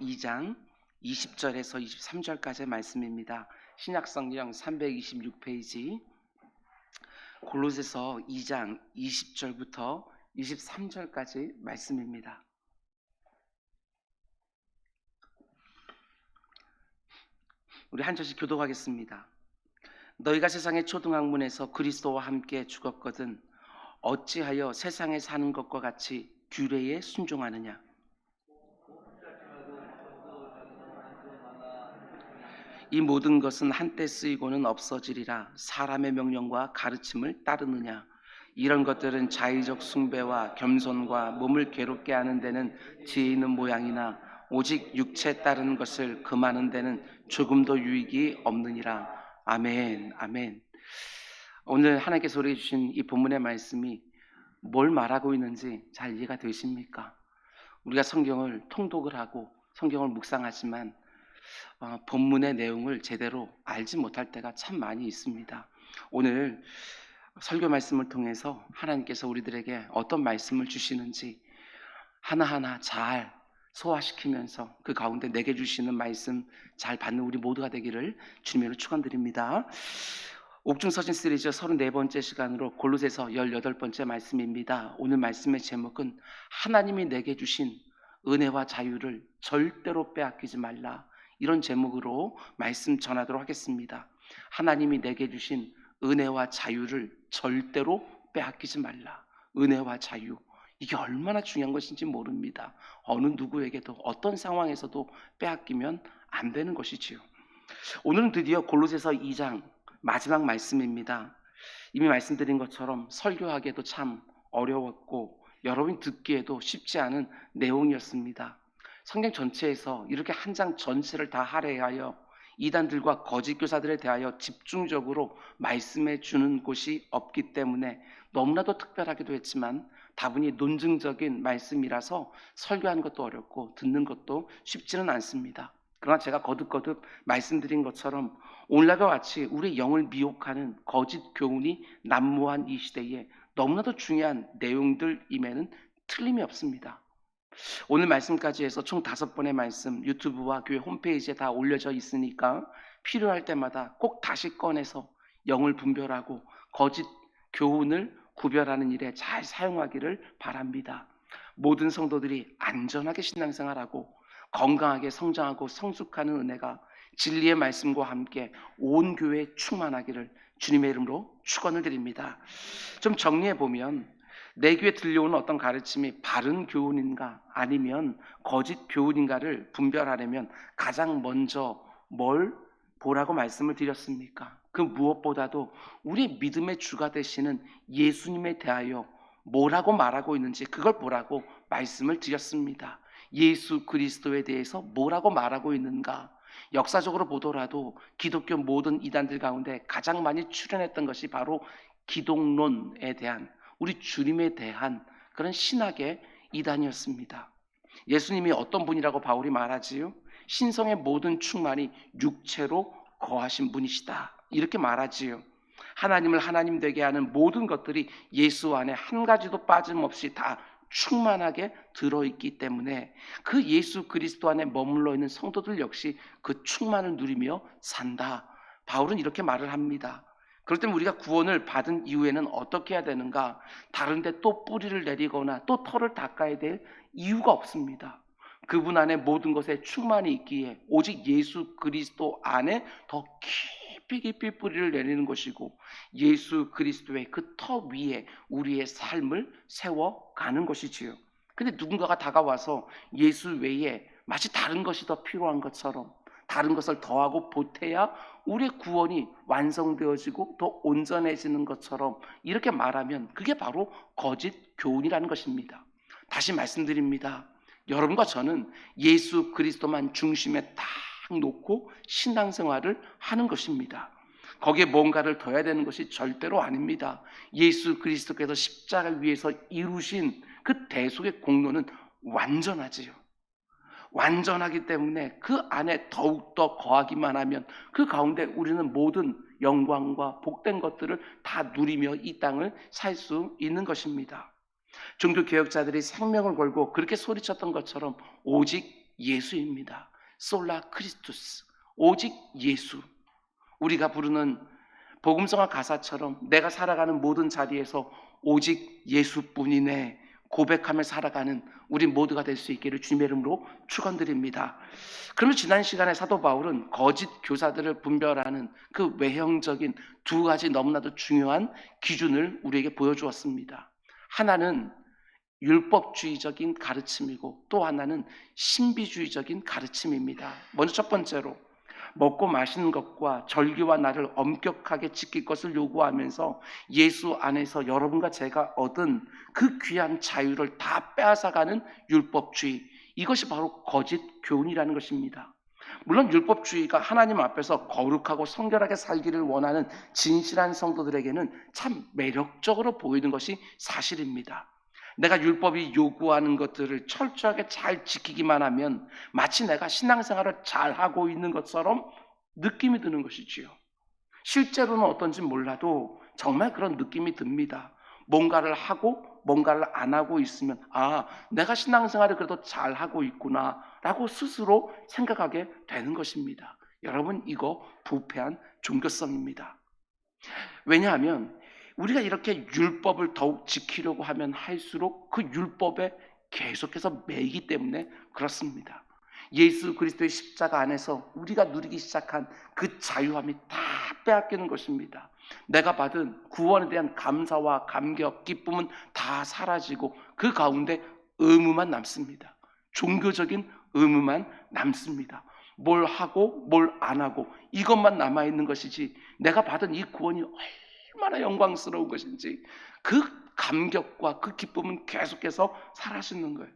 2장 20절에서 23절까지의 말씀입니다. 신약성경 326페이지 골로새서 2장 20절부터 23절까지 말씀입니다. 우리 한 절씩 교독하겠습니다. 너희가 세상의 초등학문에서 그리스도와 함께 죽었거든 어찌하여 세상에 사는 것과 같이 규례에 순종하느냐. 이 모든 것은 한때 쓰이고는 없어지리라. 사람의 명령과 가르침을 따르느냐. 이런 것들은 자의적 숭배와 겸손과 몸을 괴롭게 하는 데는 지혜 있는 모양이나 오직 육체에 따르는 것을 금하는 데는 조금도 유익이 없느니라. 아멘. 아멘. 오늘 하나님께서 우리에게 주신 이 본문의 말씀이 뭘 말하고 있는지 잘 이해가 되십니까? 우리가 성경을 통독을 하고 성경을 묵상하지만 본문의 내용을 제대로 알지 못할 때가 참 많이 있습니다. 오늘 설교 말씀을 통해서 하나님께서 우리들에게 어떤 말씀을 주시는지 하나하나 잘 소화시키면서 그 가운데 내게 주시는 말씀 잘 받는 우리 모두가 되기를 주님으로 축원드립니다. 옥중서신 시리즈 34번째 시간으로 골로새서 18번째 말씀입니다. 오늘 말씀의 제목은 하나님이 내게 주신 은혜와 자유를 절대로 빼앗기지 말라, 이런 제목으로 말씀 전하도록 하겠습니다. 하나님이 내게 주신 은혜와 자유를 절대로 빼앗기지 말라. 은혜와 자유, 이게 얼마나 중요한 것인지 모릅니다. 어느 누구에게도 어떤 상황에서도 빼앗기면 안 되는 것이지요. 오늘은 드디어 골로새서 2장 마지막 말씀입니다. 이미 말씀드린 것처럼 설교하기에도 참 어려웠고 여러분이 듣기에도 쉽지 않은 내용이었습니다. 성경 전체에서 이렇게 한 장 전체를 다 할애하여 이단들과 거짓 교사들에 대하여 집중적으로 말씀해 주는 곳이 없기 때문에 너무나도 특별하기도 했지만 다분히 논증적인 말씀이라서 설교하는 것도 어렵고 듣는 것도 쉽지는 않습니다. 그러나 제가 거듭거듭 말씀드린 것처럼 오늘날과 같이 우리의 영을 미혹하는 거짓 교훈이 난무한 이 시대에 너무나도 중요한 내용들임에는 틀림이 없습니다. 오늘 말씀까지 해서 총 5번의 말씀 유튜브와 교회 홈페이지에 다 올려져 있으니까 필요할 때마다 꼭 다시 꺼내서 영을 분별하고 거짓 교훈을 구별하는 일에 잘 사용하기를 바랍니다. 모든 성도들이 안전하게 신앙생활하고 건강하게 성장하고 성숙하는 은혜가 진리의 말씀과 함께 온 교회에 충만하기를 주님의 이름으로 축원을 드립니다. 좀 정리해보면 내 귀에 들려오는 어떤 가르침이 바른 교훈인가 아니면 거짓 교훈인가를 분별하려면 가장 먼저 뭘 보라고 말씀을 드렸습니까? 그 무엇보다도 우리의 믿음의 주가 되시는 예수님에 대하여 뭐라고 말하고 있는지 그걸 보라고 말씀을 드렸습니다. 예수 그리스도에 대해서 뭐라고 말하고 있는가? 역사적으로 보더라도 기독교 모든 이단들 가운데 가장 많이 출현했던 것이 바로 기독론에 대한, 우리 주님에 대한 그런 신학의 이단이었습니다. 예수님이 어떤 분이라고 바울이 말하지요? 신성의 모든 충만이 육체로 거하신 분이시다, 이렇게 말하지요. 하나님을 하나님 되게 하는 모든 것들이 예수 안에 한 가지도 빠짐없이 다 충만하게 들어있기 때문에 그 예수 그리스도 안에 머물러 있는 성도들 역시 그 충만을 누리며 산다. 바울은 이렇게 말을 합니다. 그럴 때는 우리가 구원을 받은 이후에는 어떻게 해야 되는가? 다른 데 또 뿌리를 내리거나 또 털을 닦아야 될 이유가 없습니다. 그분 안에 모든 것에 충만이 있기에 오직 예수 그리스도 안에 더 깊이 뿌리를 내리는 것이고 예수 그리스도의 그 터 위에 우리의 삶을 세워가는 것이지요. 근데 누군가가 다가와서 예수 외에 마치 다른 것이 더 필요한 것처럼 다른 것을 더하고 보태야 우리의 구원이 완성되어지고 더 온전해지는 것처럼 이렇게 말하면 그게 바로 거짓 교훈이라는 것입니다. 다시 말씀드립니다. 여러분과 저는 예수 그리스도만 중심에 딱 놓고 신앙생활을 하는 것입니다. 거기에 뭔가를 더해야 되는 것이 절대로 아닙니다. 예수 그리스도께서 십자가 위에서 이루신 그 대속의 공로는 완전하지요. 완전하기 때문에 그 안에 더욱더 거하기만 하면 그 가운데 우리는 모든 영광과 복된 것들을 다 누리며 이 땅을 살 수 있는 것입니다. 종교개혁자들이 생명을 걸고 그렇게 소리쳤던 것처럼 오직 예수입니다. 솔라 크리스투스, 오직 예수. 우리가 부르는 복음성화 가사처럼 내가 살아가는 모든 자리에서 오직 예수뿐이네 고백하며 살아가는 우리 모두가 될 수 있기를 주님의 이름으로 축원드립니다. 그러면 지난 시간에 사도 바울은 거짓 교사들을 분별하는 그 외형적인 두 가지 너무나도 중요한 기준을 우리에게 보여주었습니다. 하나는 율법주의적인 가르침이고 또 하나는 신비주의적인 가르침입니다. 먼저 첫 번째로 먹고 마시는 것과 절기와 날을 엄격하게 지킬 것을 요구하면서 예수 안에서 여러분과 제가 얻은 그 귀한 자유를 다 빼앗아가는 율법주의, 이것이 바로 거짓 교훈이라는 것입니다. 물론 율법주의가 하나님 앞에서 거룩하고 성결하게 살기를 원하는 진실한 성도들에게는 참 매력적으로 보이는 것이 사실입니다. 내가 율법이 요구하는 것들을 철저하게 잘 지키기만 하면 마치 내가 신앙생활을 잘하고 있는 것처럼 느낌이 드는 것이지요. 실제로는 어떤지 몰라도 정말 그런 느낌이 듭니다. 뭔가를 하고 뭔가를 안 하고 있으면 내가 신앙생활을 그래도 잘하고 있구나 라고 스스로 생각하게 되는 것입니다. 여러분, 이거 부패한 종교성입니다. 왜냐하면 우리가 이렇게 율법을 더욱 지키려고 하면 할수록 그 율법에 계속해서 매이기 때문에 그렇습니다. 예수 그리스도의 십자가 안에서 우리가 누리기 시작한 그 자유함이 다 빼앗기는 것입니다. 내가 받은 구원에 대한 감사와 감격, 기쁨은 다 사라지고 그 가운데 의무만 남습니다. 종교적인 의무만 남습니다. 뭘 하고 뭘 안 하고 이것만 남아있는 것이지 내가 받은 이 구원이 얼마나 영광스러운 것인지 그 감격과 그 기쁨은 계속해서 사라지는 거예요.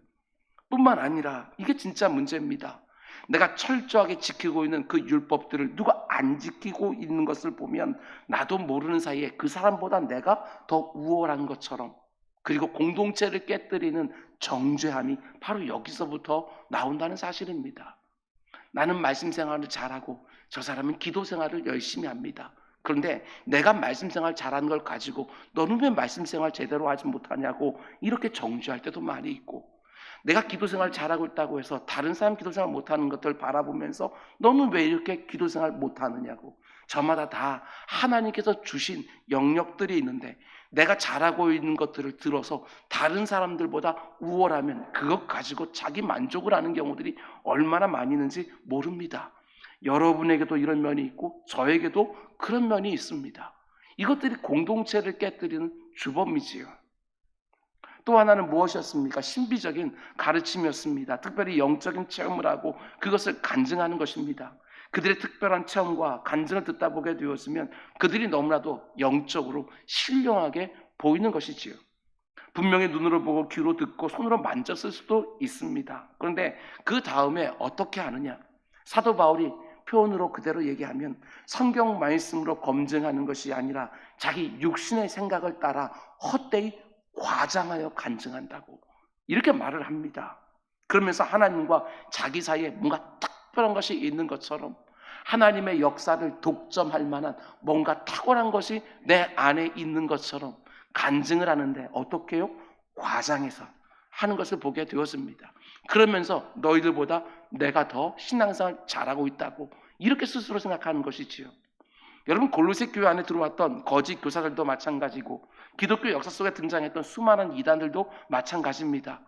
뿐만 아니라 이게 진짜 문제입니다. 내가 철저하게 지키고 있는 그 율법들을 누가 안 지키고 있는 것을 보면 나도 모르는 사이에 그 사람보다 내가 더 우월한 것처럼, 그리고 공동체를 깨뜨리는 정죄함이 바로 여기서부터 나온다는 사실입니다. 나는 말씀 생활을 잘하고 저 사람은 기도 생활을 열심히 합니다. 그런데 내가 말씀 생활 잘하는 걸 가지고 너는 왜 말씀 생활 제대로 하지 못하냐고 이렇게 정죄할 때도 많이 있고, 내가 기도 생활 잘하고 있다고 해서 다른 사람 기도 생활 못하는 것들 바라보면서 너는 왜 이렇게 기도 생활 못하느냐고, 저마다 다 하나님께서 주신 영역들이 있는데 내가 잘하고 있는 것들을 들어서 다른 사람들보다 우월하면 그것 가지고 자기 만족을 하는 경우들이 얼마나 많이 있는지 모릅니다. 여러분에게도 이런 면이 있고 저에게도 그런 면이 있습니다. 이것들이 공동체를 깨뜨리는 주범이지요. 또 하나는 무엇이었습니까? 신비적인 가르침이었습니다. 특별히 영적인 체험을 하고 그것을 간증하는 것입니다. 그들의 특별한 체험과 간증을 듣다 보게 되었으면 그들이 너무나도 영적으로 신령하게 보이는 것이지요. 분명히 눈으로 보고 귀로 듣고 손으로 만졌을 수도 있습니다. 그런데 그 다음에 어떻게 하느냐? 사도 바울이 표현으로 그대로 얘기하면 성경 말씀으로 검증하는 것이 아니라 자기 육신의 생각을 따라 헛되이 과장하여 간증한다고 이렇게 말을 합니다. 그러면서 하나님과 자기 사이에 뭔가 특별한 것이 있는 것처럼, 하나님의 역사를 독점할 만한 뭔가 탁월한 것이 내 안에 있는 것처럼 간증을 하는데 어떻게 해요? 과장해서 하는 것을 보게 되었습니다. 그러면서 너희들보다 내가 더 신앙생활 잘하고 있다고 이렇게 스스로 생각하는 것이지요. 여러분, 골로새 교회 안에 들어왔던 거짓 교사들도 마찬가지고 기독교 역사 속에 등장했던 수많은 이단들도 마찬가지입니다.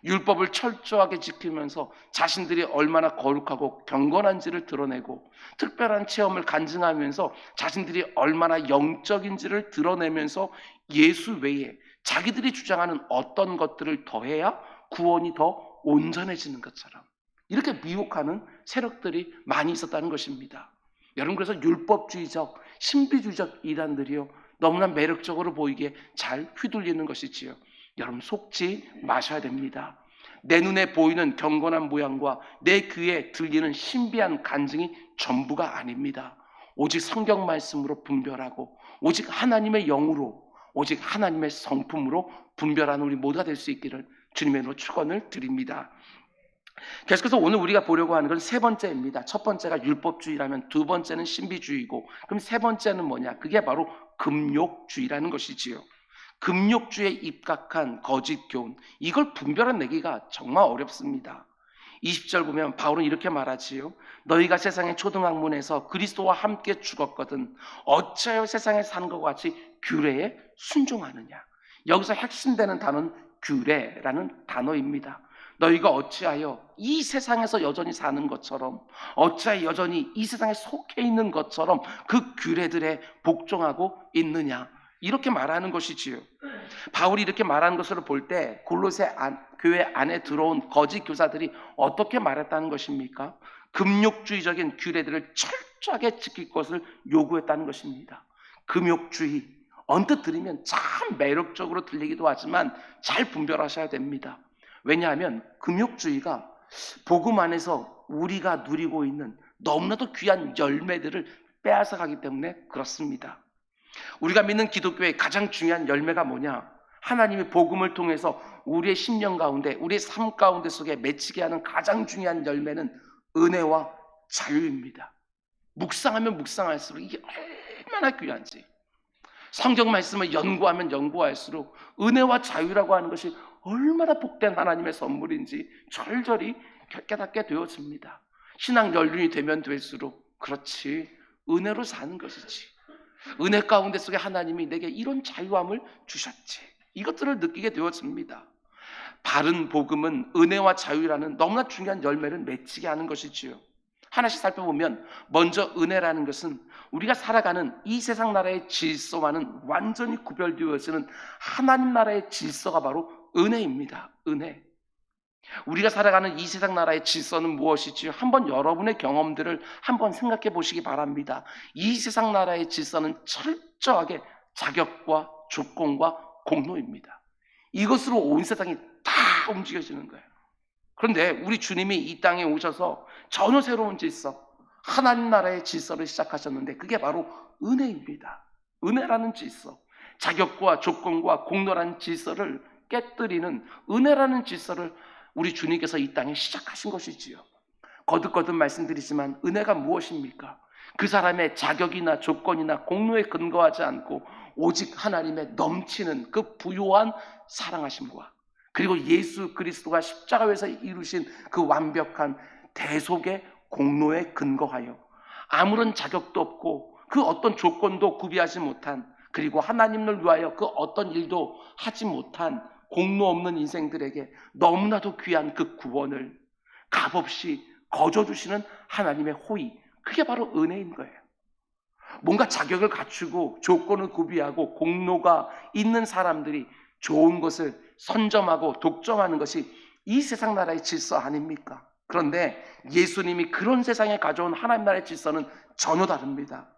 율법을 철저하게 지키면서 자신들이 얼마나 거룩하고 경건한지를 드러내고 특별한 체험을 간증하면서 자신들이 얼마나 영적인지를 드러내면서 예수 외에 자기들이 주장하는 어떤 것들을 더해야 구원이 더 온전해지는 것처럼 이렇게 미혹하는 세력들이 많이 있었다는 것입니다. 여러분, 그래서 율법주의적, 신비주의적 이단들이요 너무나 매력적으로 보이기에 잘 휘둘리는 것이지요. 여러분, 속지 마셔야 됩니다. 내 눈에 보이는 경건한 모양과 내 귀에 들리는 신비한 간증이 전부가 아닙니다. 오직 성경 말씀으로 분별하고 오직 하나님의 영으로, 오직 하나님의 성품으로 분별하는 우리 모두가 될 수 있기를 주님의 이름으로 축원을 드립니다. 계속해서 오늘 우리가 보려고 하는 건 세 번째입니다. 첫 번째가 율법주의라면 두 번째는 신비주의고, 그럼 세 번째는 뭐냐? 그게 바로 금욕주의라는 것이지요. 금욕주의에 입각한 거짓 교훈, 이걸 분별해내기가 정말 어렵습니다. 20절 보면 바울은 이렇게 말하지요. 너희가 세상의 초등학문에서 그리스도와 함께 죽었거든 어찌하여 세상에 사는 것과 같이 규례에 순종하느냐. 여기서 핵심되는 단어는 규례라는 단어입니다. 너희가 어찌하여 이 세상에서 여전히 사는 것처럼, 어찌하여 여전히 이 세상에 속해 있는 것처럼 그 규례들에 복종하고 있느냐, 이렇게 말하는 것이지요. 바울이 이렇게 말하는 것을 볼 때 골로새 교회 안에 들어온 거짓 교사들이 어떻게 말했다는 것입니까? 금욕주의적인 규례들을 철저하게 지킬 것을 요구했다는 것입니다. 금욕주의, 언뜻 들으면 참 매력적으로 들리기도 하지만 잘 분별하셔야 됩니다. 왜냐하면 금욕주의가 복음 안에서 우리가 누리고 있는 너무나도 귀한 열매들을 빼앗아가기 때문에 그렇습니다. 우리가 믿는 기독교의 가장 중요한 열매가 뭐냐? 하나님의 복음을 통해서 우리의 심령 가운데, 우리의 삶 가운데 속에 맺히게 하는 가장 중요한 열매는 은혜와 자유입니다. 묵상하면 묵상할수록 이게 얼마나 귀한지, 성경 말씀을 연구하면 연구할수록 은혜와 자유라고 하는 것이 얼마나 복된 하나님의 선물인지 절절히 깨닫게 되어집니다. 신앙 연륜이 되면 될수록 그렇지, 은혜로 사는 것이지, 은혜 가운데 속에 하나님이 내게 이런 자유함을 주셨지, 이것들을 느끼게 되어집니다. 바른 복음은 은혜와 자유라는 너무나 중요한 열매를 맺히게 하는 것이지요. 하나씩 살펴보면 먼저 은혜라는 것은 우리가 살아가는 이 세상 나라의 질서와는 완전히 구별되어지는 하나님 나라의 질서가 바로 은혜입니다. 은혜. 우리가 살아가는 이 세상 나라의 질서는 무엇이지요? 한번 여러분의 경험들을 한번 생각해 보시기 바랍니다. 이 세상 나라의 질서는 철저하게 자격과 조건과 공로입니다. 이것으로 온 세상이 다 움직여지는 거예요. 그런데 우리 주님이 이 땅에 오셔서 전혀 새로운 질서, 하나님 나라의 질서를 시작하셨는데 그게 바로 은혜입니다. 은혜라는 질서, 자격과 조건과 공로라는 질서를 깨뜨리는 은혜라는 질서를 우리 주님께서 이 땅에 시작하신 것이지요. 거듭거듭 말씀드리지만 은혜가 무엇입니까? 그 사람의 자격이나 조건이나 공로에 근거하지 않고 오직 하나님의 넘치는 그 부요한 사랑하심과 그리고 예수 그리스도가 십자가에서 이루신 그 완벽한 대속의 공로에 근거하여 아무런 자격도 없고 그 어떤 조건도 구비하지 못한, 그리고 하나님을 위하여 그 어떤 일도 하지 못한 공로 없는 인생들에게 너무나도 귀한 그 구원을 값없이 거저주시는 하나님의 호의, 그게 바로 은혜인 거예요. 뭔가 자격을 갖추고 조건을 구비하고 공로가 있는 사람들이 좋은 것을 선점하고 독점하는 것이 이 세상 나라의 질서 아닙니까? 그런데 예수님이 그런 세상에 가져온 하나님 나라의 질서는 전혀 다릅니다.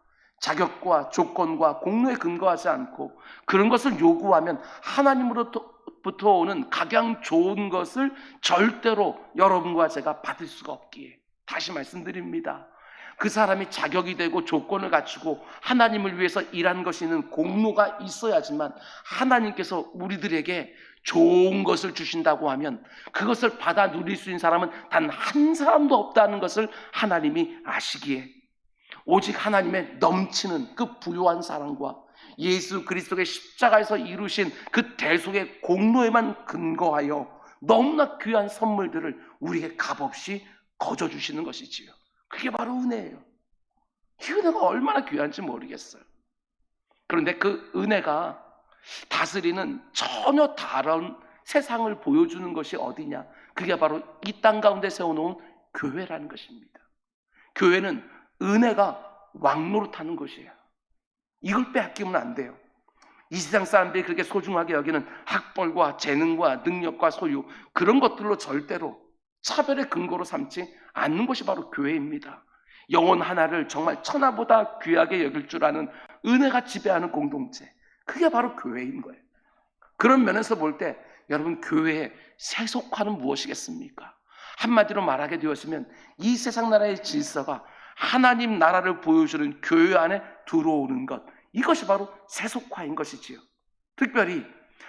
자격과 조건과 공로에 근거하지 않고 그런 것을 요구하면 하나님으로부터 오는 각양 좋은 것을 절대로 여러분과 제가 받을 수가 없기에, 다시 말씀드립니다. 그 사람이 자격이 되고 조건을 갖추고 하나님을 위해서 일한 것이는 공로가 있어야지만 하나님께서 우리들에게 좋은 것을 주신다고 하면 그것을 받아 누릴 수 있는 사람은 단 한 사람도 없다는 것을 하나님이 아시기에 오직 하나님의 넘치는 그 부요한 사랑과 예수 그리스도의 십자가에서 이루신 그 대속의 공로에만 근거하여 너무나 귀한 선물들을 우리에게 값없이 거저주시는 것이지요. 그게 바로 은혜예요. 이 은혜가 얼마나 귀한지 모르겠어요. 그런데 그 은혜가 다스리는 전혀 다른 세상을 보여주는 것이 어디냐? 그게 바로 이 땅 가운데 세워놓은 교회라는 것입니다. 교회는 은혜가 왕노릇하는 것이에요. 이걸 빼앗기면 안 돼요. 이 세상 사람들이 그렇게 소중하게 여기는 학벌과 재능과 능력과 소유, 그런 것들로 절대로 차별의 근거로 삼지 않는 것이 바로 교회입니다. 영혼 하나를 정말 천하보다 귀하게 여길 줄 아는 은혜가 지배하는 공동체, 그게 바로 교회인 거예요. 그런 면에서 볼 때 여러분, 교회의 세속화는 무엇이겠습니까? 한마디로 말하게 되었으면 이 세상 나라의 질서가 하나님 나라를 보여주는 교회 안에 들어오는 것, 이것이 바로 세속화인 것이지요. 특별히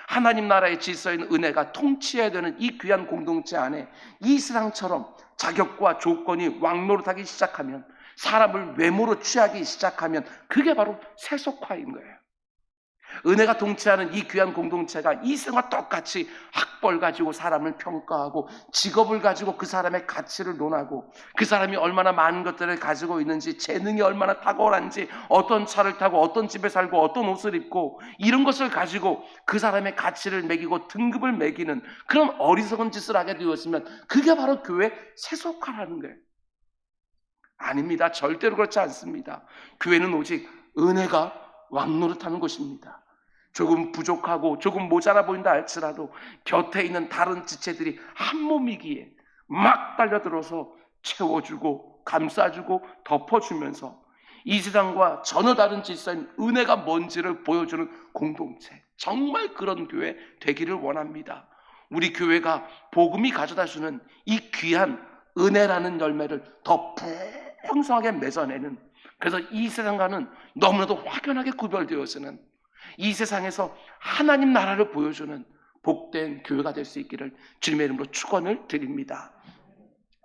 하나님 나라의 질서인 은혜가 통치해야 되는 이 귀한 공동체 안에 이 세상처럼 자격과 조건이 왕노릇하기 시작하면, 사람을 외모로 취하기 시작하면 그게 바로 세속화인 거예요. 은혜가 동체하는 이 귀한 공동체가 이 세상과 똑같이 학벌 가지고 사람을 평가하고 직업을 가지고 그 사람의 가치를 논하고 그 사람이 얼마나 많은 것들을 가지고 있는지, 재능이 얼마나 탁월한지, 어떤 차를 타고 어떤 집에 살고 어떤 옷을 입고 이런 것을 가지고 그 사람의 가치를 매기고 등급을 매기는 그런 어리석은 짓을 하게 되었으면 그게 바로 교회에 세속화라는 거예요. 아닙니다. 절대로 그렇지 않습니다. 교회는 오직 은혜가 왕노릇하는 곳입니다. 조금 부족하고 조금 모자라 보인다 할지라도 곁에 있는 다른 지체들이 한 몸이기에 막 달려들어서 채워주고 감싸주고 덮어주면서 이 세상과 전혀 다른 질서인 은혜가 뭔지를 보여주는 공동체, 정말 그런 교회 되기를 원합니다. 우리 교회가 복음이 가져다주는 이 귀한 은혜라는 열매를 더 풍성하게 맺어내는, 그래서 이 세상과는 너무나도 확연하게 구별되어서는 이 세상에서 하나님 나라를 보여주는 복된 교회가 될 수 있기를 주님의 이름으로 축원을 드립니다.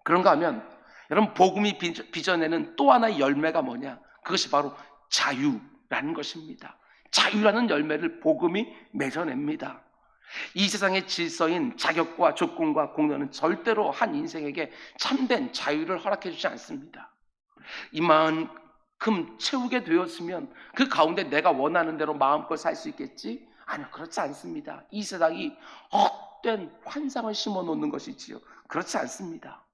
그런가 하면 여러분, 복음이 빚어내는 또 하나의 열매가 뭐냐? 그것이 바로 자유라는 것입니다. 자유라는 열매를 복음이 맺어냅니다. 이 세상의 질서인 자격과 조건과 공로는 절대로 한 인생에게 참된 자유를 허락해 주지 않습니다. 이만큼 채우게 되었으면 그 가운데 내가 원하는 대로 마음껏 살 수 있겠지? 아니요, 그렇지 않습니다. 이 세상이 헛된 환상을 심어 놓는 것이지요. 그렇지 않습니다.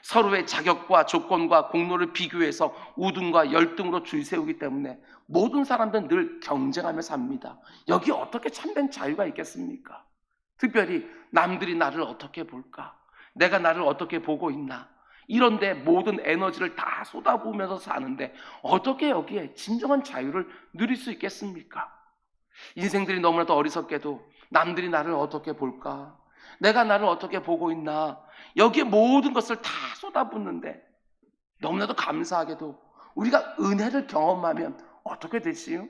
서로의 자격과 조건과 공로를 비교해서 우등과 열등으로 줄 세우기 때문에 모든 사람들은 늘 경쟁하며 삽니다. 여기 어떻게 참된 자유가 있겠습니까? 특별히 남들이 나를 어떻게 볼까? 내가 나를 어떻게 보고 있나? 이런데 모든 에너지를 다 쏟아부으면서 사는데 어떻게 여기에 진정한 자유를 누릴 수 있겠습니까? 인생들이 너무나도 어리석게도 남들이 나를 어떻게 볼까? 내가 나를 어떻게 보고 있나? 여기에 모든 것을 다 쏟아붓는데 너무나도 감사하게도 우리가 은혜를 경험하면 어떻게 되지요?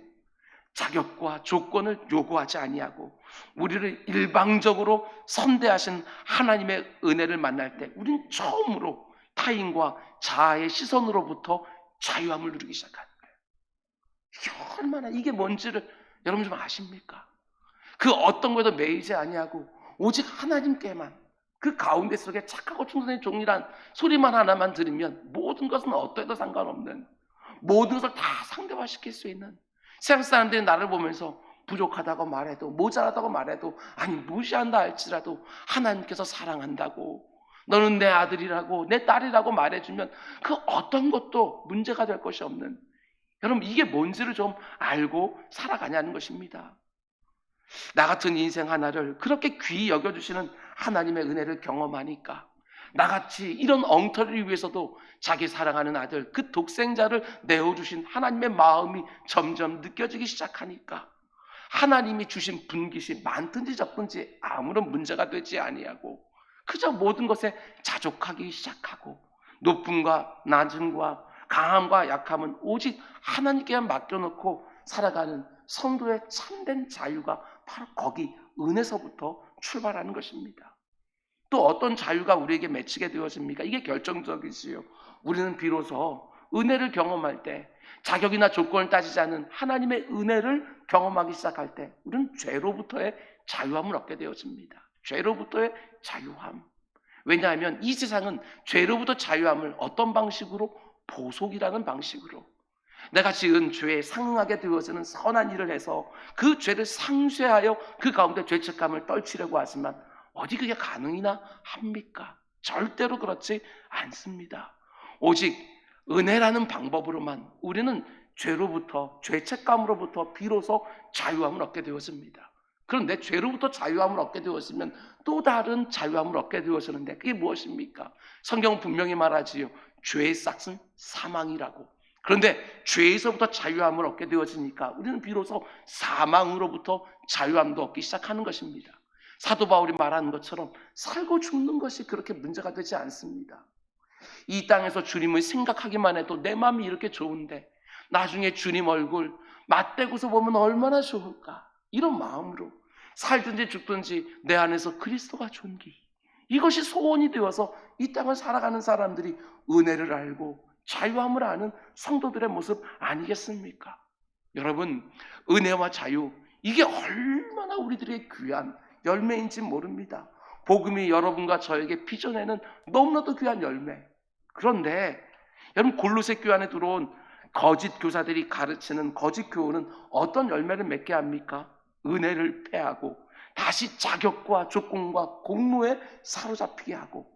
자격과 조건을 요구하지 아니하고 우리를 일방적으로 선대하신 하나님의 은혜를 만날 때 우리는 처음으로 타인과 자아의 시선으로부터 자유함을 누리기 시작하는 거예요. 이게 얼마나, 이게 뭔지를 여러분 좀 아십니까? 그 어떤 것도 매이지 아니하고 오직 하나님께만, 그 가운데 속에 착하고 충성된 종이란 소리만 하나만 들으면 모든 것은 어떠해도 상관없는, 모든 것을 다 상대화시킬 수 있는, 세상 사람들이 나를 보면서 부족하다고 말해도, 모자라다고 말해도, 아니 무시한다 할지라도 하나님께서 사랑한다고, 너는 내 아들이라고 내 딸이라고 말해주면 그 어떤 것도 문제가 될 것이 없는, 여러분 이게 뭔지를 좀 알고 살아가냐는 것입니다. 나 같은 인생 하나를 그렇게 귀히 여겨주시는 하나님의 은혜를 경험하니까 나같이 이런 엉터리를 위해서도 자기 사랑하는 아들, 그 독생자를 내어주신 하나님의 마음이 점점 느껴지기 시작하니까 하나님이 주신 분깃이 많든지 적든지 아무런 문제가 되지 아니하고 그저 모든 것에 자족하기 시작하고 높음과 낮음과 강함과 약함은 오직 하나님께만 맡겨놓고 살아가는 성도의 참된 자유가 바로 거기 은혜서부터 출발하는 것입니다. 또 어떤 자유가 우리에게 맺히게 되어집니까? 이게 결정적이지요. 우리는 비로소 은혜를 경험할 때, 자격이나 조건을 따지지 않은 하나님의 은혜를 경험하기 시작할 때 우리는 죄로부터의 자유함을 얻게 되어집니다. 죄로부터의 자유함. 왜냐하면 이 세상은 죄로부터 자유함을 어떤 방식으로? 보속이라는 방식으로, 내가 지은 죄에 상응하게 되어지는 선한 일을 해서 그 죄를 상쇄하여 그 가운데 죄책감을 떨치려고 하지만 어디 그게 가능이나 합니까? 절대로 그렇지 않습니다. 오직 은혜라는 방법으로만 우리는 죄로부터, 죄책감으로부터 비로소 자유함을 얻게 되었습니다. 그런데 죄로부터 자유함을 얻게 되었으면 또 다른 자유함을 얻게 되었었는데 그게 무엇입니까? 성경은 분명히 말하지요. 죄의 싹은 사망이라고. 그런데 죄에서부터 자유함을 얻게 되어지니까 우리는 비로소 사망으로부터 자유함도 얻기 시작하는 것입니다. 사도 바울이 말하는 것처럼 살고 죽는 것이 그렇게 문제가 되지 않습니다. 이 땅에서 주님을 생각하기만 해도 내 마음이 이렇게 좋은데 나중에 주님 얼굴 맞대고서 보면 얼마나 좋을까, 이런 마음으로 살든지 죽든지 내 안에서 그리스도가 존귀, 이것이 소원이 되어서 이 땅을 살아가는 사람들이 은혜를 알고 자유함을 아는 성도들의 모습 아니겠습니까? 여러분, 은혜와 자유, 이게 얼마나 우리들의 귀한 열매인지 모릅니다. 복음이 여러분과 저에게 빚어내는 너무나도 귀한 열매. 그런데 여러분, 골로새 교회 안에 들어온 거짓 교사들이 가르치는 거짓 교훈은 어떤 열매를 맺게 합니까? 은혜를 패하고 다시 자격과 조건과 공로에 사로잡히게 하고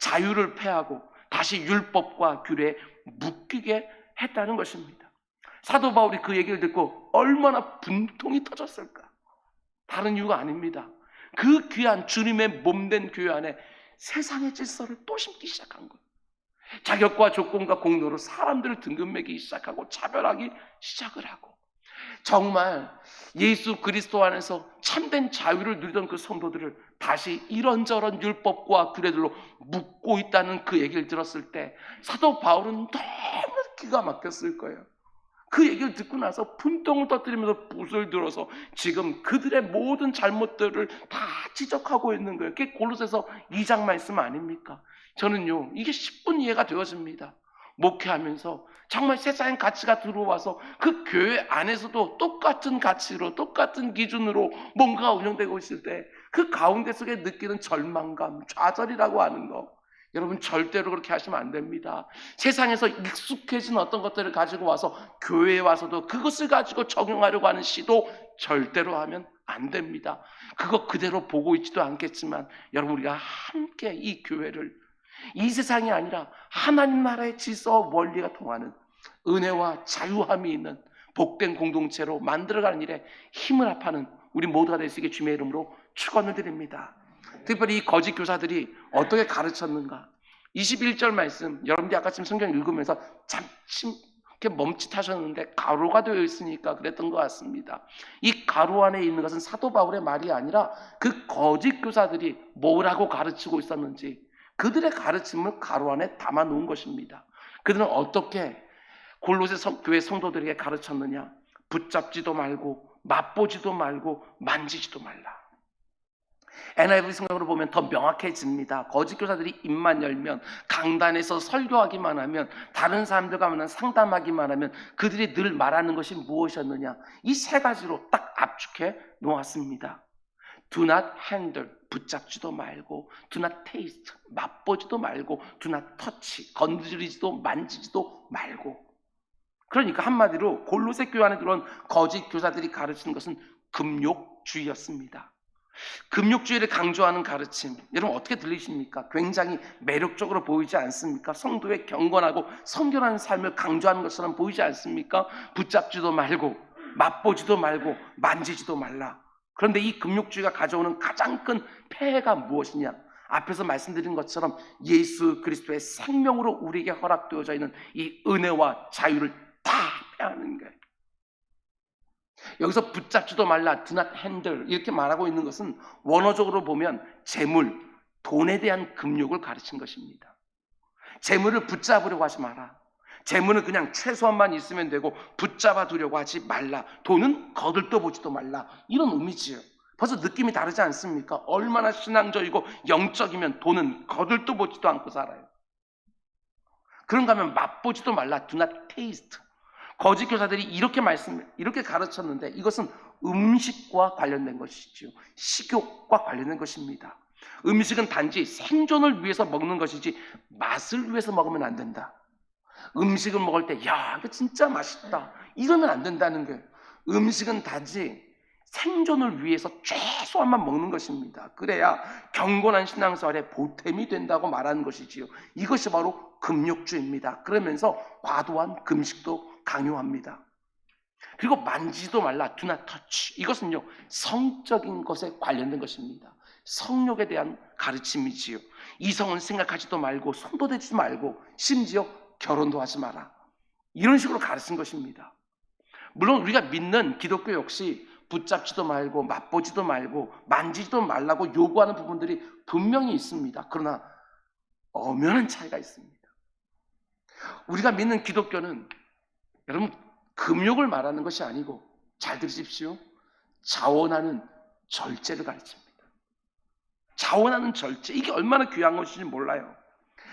자유를 패하고 다시 율법과 규례에 묶이게 했다는 것입니다. 사도 바울이 그 얘기를 듣고 얼마나 분통이 터졌을까? 다른 이유가 아닙니다. 그 귀한 주님의 몸된 교회 안에 세상의 질서를 또 심기 시작한 거예요. 자격과 조건과 공로로 사람들을 등급 매기기 시작하고 차별하기 시작을 하고, 정말 예수 그리스도 안에서 참된 자유를 누리던 그 성도들을 다시 이런저런 율법과 규례들로 묶고 있다는 그 얘기를 들었을 때 사도 바울은 너무 기가 막혔을 거예요. 그 얘기를 듣고 나서 분통을 터뜨리면서 붓을 들어서 지금 그들의 모든 잘못들을 다 지적하고 있는 거예요. 그게 골로새서 2장 말씀 아닙니까? 저는요, 이게 10분 이해가 되어집니다. 목회하면서 정말 세상의 가치가 들어와서 그 교회 안에서도 똑같은 가치로 똑같은 기준으로 뭔가가 운영되고 있을 때 그 가운데 속에 느끼는 절망감, 좌절이라고 하는 거, 여러분 절대로 그렇게 하시면 안 됩니다. 세상에서 익숙해진 어떤 것들을 가지고 와서 교회에 와서도 그것을 가지고 적용하려고 하는 시도 절대로 하면 안 됩니다. 그거 그대로 보고 있지도 않겠지만 여러분, 우리가 함께 이 교회를 이 세상이 아니라 하나님 나라의 질서와 원리가 통하는 은혜와 자유함이 있는 복된 공동체로 만들어가는 일에 힘을 합하는 우리 모두가 될 수 있게 주님의 이름으로 축원을 드립니다. 특별히 이 거짓 교사들이 어떻게 가르쳤는가? 21절 말씀, 여러분들이 아까 지금 성경 읽으면서 잠시 이렇게 멈칫하셨는데 가로가 되어 있으니까 그랬던 것 같습니다. 이 가로 안에 있는 것은 사도 바울의 말이 아니라 그 거짓 교사들이 뭐라고 가르치고 있었는지 그들의 가르침을 가로 안에 담아 놓은 것입니다. 그들은 어떻게 골로새 교회 성도들에게 가르쳤느냐? 붙잡지도 말고 맛보지도 말고 만지지도 말라. NIV 성경으로 보면 더 명확해집니다. 거짓 교사들이 입만 열면, 강단에서 설교하기만 하면, 다른 사람들과 만나 상담하기만 하면 그들이 늘 말하는 것이 무엇이었느냐? 이 세 가지로 딱 압축해 놓았습니다. Do not handle, 붙잡지도 말고, do not taste, 맛보지도 말고, do not touch, 건드리지도 만지지도 말고. 그러니까 한마디로 골로새 교회 안에 들어온 거짓 교사들이 가르치는 것은 금욕주의였습니다. 금욕주의를 강조하는 가르침, 여러분 어떻게 들리십니까? 굉장히 매력적으로 보이지 않습니까? 성도의 경건하고 성결한 삶을 강조하는 것처럼 보이지 않습니까? 붙잡지도 말고 맛보지도 말고 만지지도 말라. 그런데 이 금욕주의가 가져오는 가장 큰 폐해가 무엇이냐? 앞에서 말씀드린 것처럼 예수 그리스도의 생명으로 우리에게 허락되어져 있는 이 은혜와 자유를 다 빼앗는 거예요. 여기서 붙잡지도 말라, do not handle 이렇게 말하고 있는 것은 원어적으로 보면 재물, 돈에 대한 금욕을 가르친 것입니다. 재물을 붙잡으려고 하지 마라. 재물은 그냥 최소한만 있으면 되고 붙잡아 두려고 하지 말라. 돈은 거들떠보지도 말라. 이런 의미지요. 벌써 느낌이 다르지 않습니까? 얼마나 신앙적이고 영적이면 돈은 거들떠보지도 않고 살아요. 그런가 하면 맛보지도 말라, do not taste. 거짓 교사들이 이렇게 가르쳤는데 이것은 음식과 관련된 것이죠. 식욕과 관련된 것입니다. 음식은 단지 생존을 위해서 먹는 것이지 맛을 위해서 먹으면 안 된다. 음식을 먹을 때 야, 이거 진짜 맛있다 이러면 안 된다는 거예요. 음식은 단지 생존을 위해서 최소한만 먹는 것입니다. 그래야 경건한 신앙생활에 보탬이 된다고 말하는 것이지요. 이것이 바로 금욕주의입니다. 그러면서 과도한 금식도 강요합니다. 그리고 만지지도 말라, do not touch. 이것은요, 성적인 것에 관련된 것입니다. 성욕에 대한 가르침이지요. 이성은 생각하지도 말고 손도 대지 말고 심지어 결혼도 하지 마라. 이런 식으로 가르친 것입니다. 물론 우리가 믿는 기독교 역시 붙잡지도 말고 맛보지도 말고 만지지도 말라고 요구하는 부분들이 분명히 있습니다. 그러나 엄연한 차이가 있습니다. 우리가 믿는 기독교는 여러분 금욕을 말하는 것이 아니고 잘 들으십시오. 자원하는 절제를 가르칩니다. 자원하는 절제, 이게 얼마나 귀한 것인지 몰라요.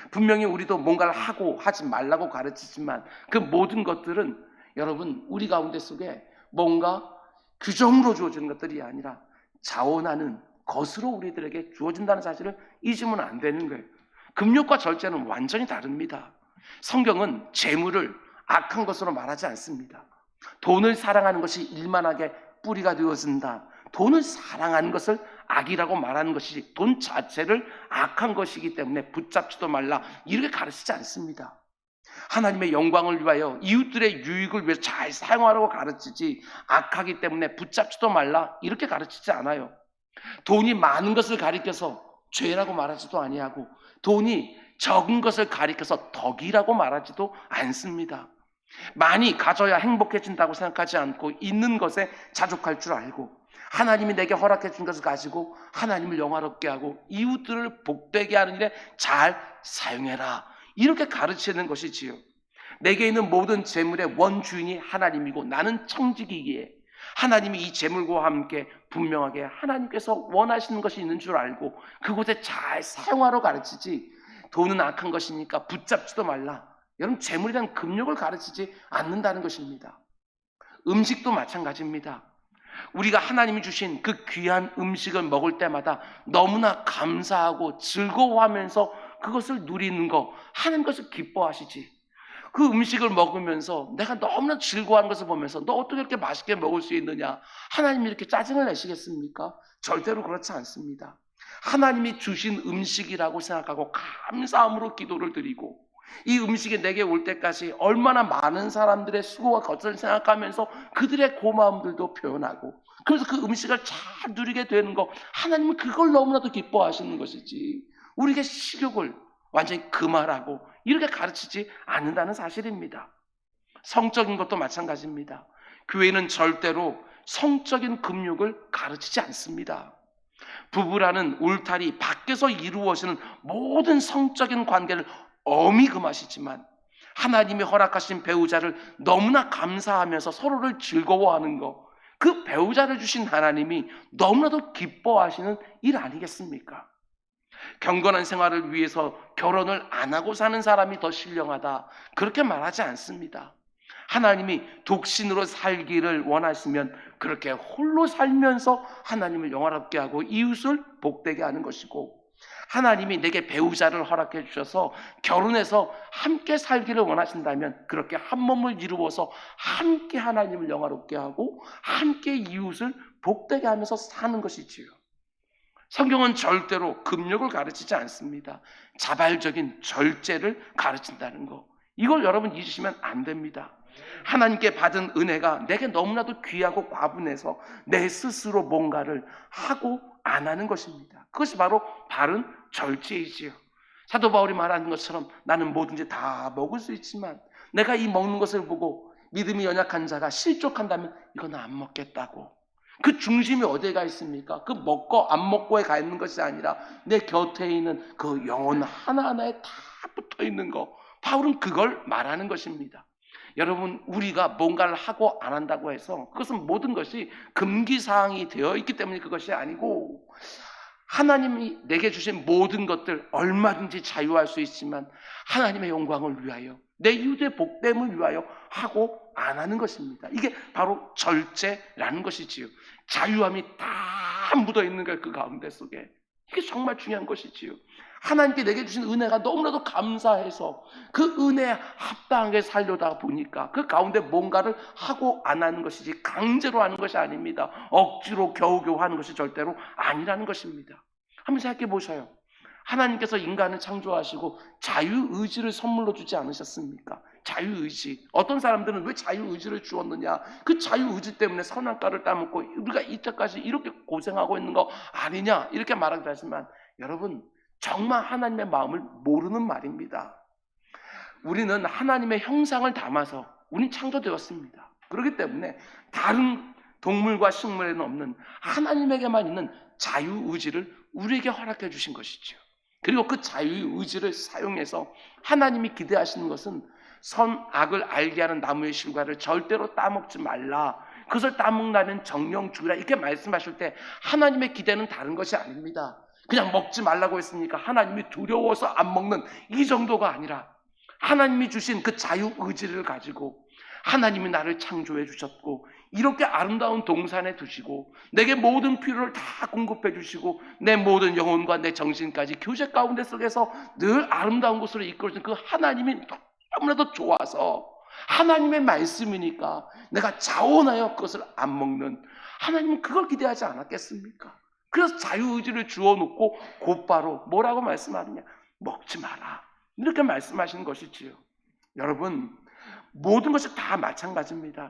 분명히 우리도 뭔가를 하고 하지 말라고 가르치지만 그 모든 것들은 여러분 우리 가운데 속에 뭔가 규정으로 주어지는 것들이 아니라 자원하는 것으로 우리들에게 주어진다는 사실을 잊으면 안 되는 거예요. 금욕과 절제는 완전히 다릅니다. 성경은 재물을 악한 것으로 말하지 않습니다. 돈을 사랑하는 것이 일만하게 뿌리가 되어진다. 돈을 사랑하는 것을 악이라고 말하는 것이지 돈 자체를 악한 것이기 때문에 붙잡지도 말라 이렇게 가르치지 않습니다. 하나님의 영광을 위하여 이웃들의 유익을 위해서 잘 사용하라고 가르치지 악하기 때문에 붙잡지도 말라 이렇게 가르치지 않아요. 돈이 많은 것을 가리켜서 죄라고 말하지도 아니하고 돈이 적은 것을 가리켜서 덕이라고 말하지도 않습니다. 많이 가져야 행복해진다고 생각하지 않고 있는 것에 자족할 줄 알고 하나님이 내게 허락해 준 것을 가지고 하나님을 영화롭게 하고 이웃들을 복되게 하는 일에 잘 사용해라 이렇게 가르치는 것이지요. 내게 있는 모든 재물의 원주인이 하나님이고 나는 청지기기에 하나님이 이 재물과 함께 분명하게 하나님께서 원하시는 것이 있는 줄 알고 그곳에 잘 사용하러 가르치지 돈은 악한 것이니까 붙잡지도 말라. 여러분 재물에 대한 금욕을 가르치지 않는다는 것입니다. 음식도 마찬가지입니다. 우리가 하나님이 주신 그 귀한 음식을 먹을 때마다 너무나 감사하고 즐거워하면서 그것을 누리는 거 하는 것을 기뻐하시지. 그 음식을 먹으면서 내가 너무나 즐거워하는 것을 보면서 너 어떻게 이렇게 맛있게 먹을 수 있느냐 하나님이 이렇게 짜증을 내시겠습니까? 절대로 그렇지 않습니다. 하나님이 주신 음식이라고 생각하고 감사함으로 기도를 드리고 이 음식이 내게 올 때까지 얼마나 많은 사람들의 수고와 것을 생각하면서 그들의 고마움들도 표현하고 그래서 그 음식을 잘 누리게 되는 거 하나님은 그걸 너무나도 기뻐하시는 것이지 우리에게 식욕을 완전히 금하라고 이렇게 가르치지 않는다는 사실입니다. 성적인 것도 마찬가지입니다. 교회는 절대로 성적인 금욕을 가르치지 않습니다. 부부라는 울타리 밖에서 이루어지는 모든 성적인 관계를 엄히 금하시지만 하나님이 허락하신 배우자를 너무나 감사하면서 서로를 즐거워하는 것, 그 배우자를 주신 하나님이 너무나도 기뻐하시는 일 아니겠습니까? 경건한 생활을 위해서 결혼을 안 하고 사는 사람이 더 신령하다 그렇게 말하지 않습니다. 하나님이 독신으로 살기를 원하시면 그렇게 홀로 살면서 하나님을 영화롭게 하고 이웃을 복되게 하는 것이고 하나님이 내게 배우자를 허락해 주셔서 결혼해서 함께 살기를 원하신다면 그렇게 한 몸을 이루어서 함께 하나님을 영화롭게 하고 함께 이웃을 복되게 하면서 사는 것이지요. 성경은 절대로 금욕을 가르치지 않습니다. 자발적인 절제를 가르친다는 거. 이걸 여러분 잊으시면 안 됩니다. 하나님께 받은 은혜가 내게 너무나도 귀하고 과분해서 내 스스로 뭔가를 하고 안 하는 것입니다. 그것이 바로 바른 절제이지요. 사도 바울이 말하는 것처럼 나는 뭐든지 다 먹을 수 있지만 내가 이 먹는 것을 보고 믿음이 연약한 자가 실족한다면 이건 안 먹겠다고. 그 중심이 어디에 가 있습니까? 그 먹고 안 먹고에 가 있는 것이 아니라 내 곁에 있는 그 영혼 하나하나에 다 붙어 있는 거. 바울은 그걸 말하는 것입니다. 여러분 우리가 뭔가를 하고 안 한다고 해서 그것은 모든 것이 금기사항이 되어 있기 때문에 그것이 아니고 하나님이 내게 주신 모든 것들 얼마든지 자유할 수 있지만 하나님의 영광을 위하여 내 이웃의 복됨을 위하여 하고 안 하는 것입니다. 이게 바로 절제라는 것이지요. 자유함이 다 묻어있는 거예요. 그 가운데 속에. 이게 정말 중요한 것이지요. 하나님께 내게 주신 은혜가 너무나도 감사해서 그 은혜에 합당하게 살려다 보니까 그 가운데 뭔가를 하고 안 하는 것이지 강제로 하는 것이 아닙니다. 억지로 겨우겨우 하는 것이 절대로 아니라는 것입니다. 한번 생각해 보셔요. 하나님께서 인간을 창조하시고 자유의지를 선물로 주지 않으셨습니까? 자유의지. 어떤 사람들은 왜 자유의지를 주었느냐? 그 자유의지 때문에 선악과를 따먹고 우리가 이때까지 이렇게 고생하고 있는 거 아니냐? 이렇게 말하기도 하지만 여러분 정말 하나님의 마음을 모르는 말입니다. 우리는 하나님의 형상을 담아서 우리는 창조되었습니다. 그렇기 때문에 다른 동물과 식물에는 없는 하나님에게만 있는 자유의지를 우리에게 허락해 주신 것이죠. 그리고 그 자유의지를 사용해서 하나님이 기대하시는 것은 선악을 알게 하는 나무의 실과를 절대로 따먹지 말라. 그것을 따먹나면 정령 죽으라. 이렇게 말씀하실 때 하나님의 기대는 다른 것이 아닙니다. 그냥 먹지 말라고 했으니까 하나님이 두려워서 안 먹는 이 정도가 아니라 하나님이 주신 그 자유의지를 가지고 하나님이 나를 창조해 주셨고 이렇게 아름다운 동산에 두시고 내게 모든 필요를 다 공급해 주시고 내 모든 영혼과 내 정신까지 교제 가운데 속에서 늘 아름다운 곳으로 이끌어주는 그 하나님이 너무나도 좋아서 하나님의 말씀이니까 내가 자원하여 그것을 안 먹는, 하나님은 그걸 기대하지 않았겠습니까? 그래서 자유의지를 주어놓고 곧바로 뭐라고 말씀하느냐? 먹지 마라, 이렇게 말씀하시는 것이지요. 여러분, 모든 것이 다 마찬가지입니다.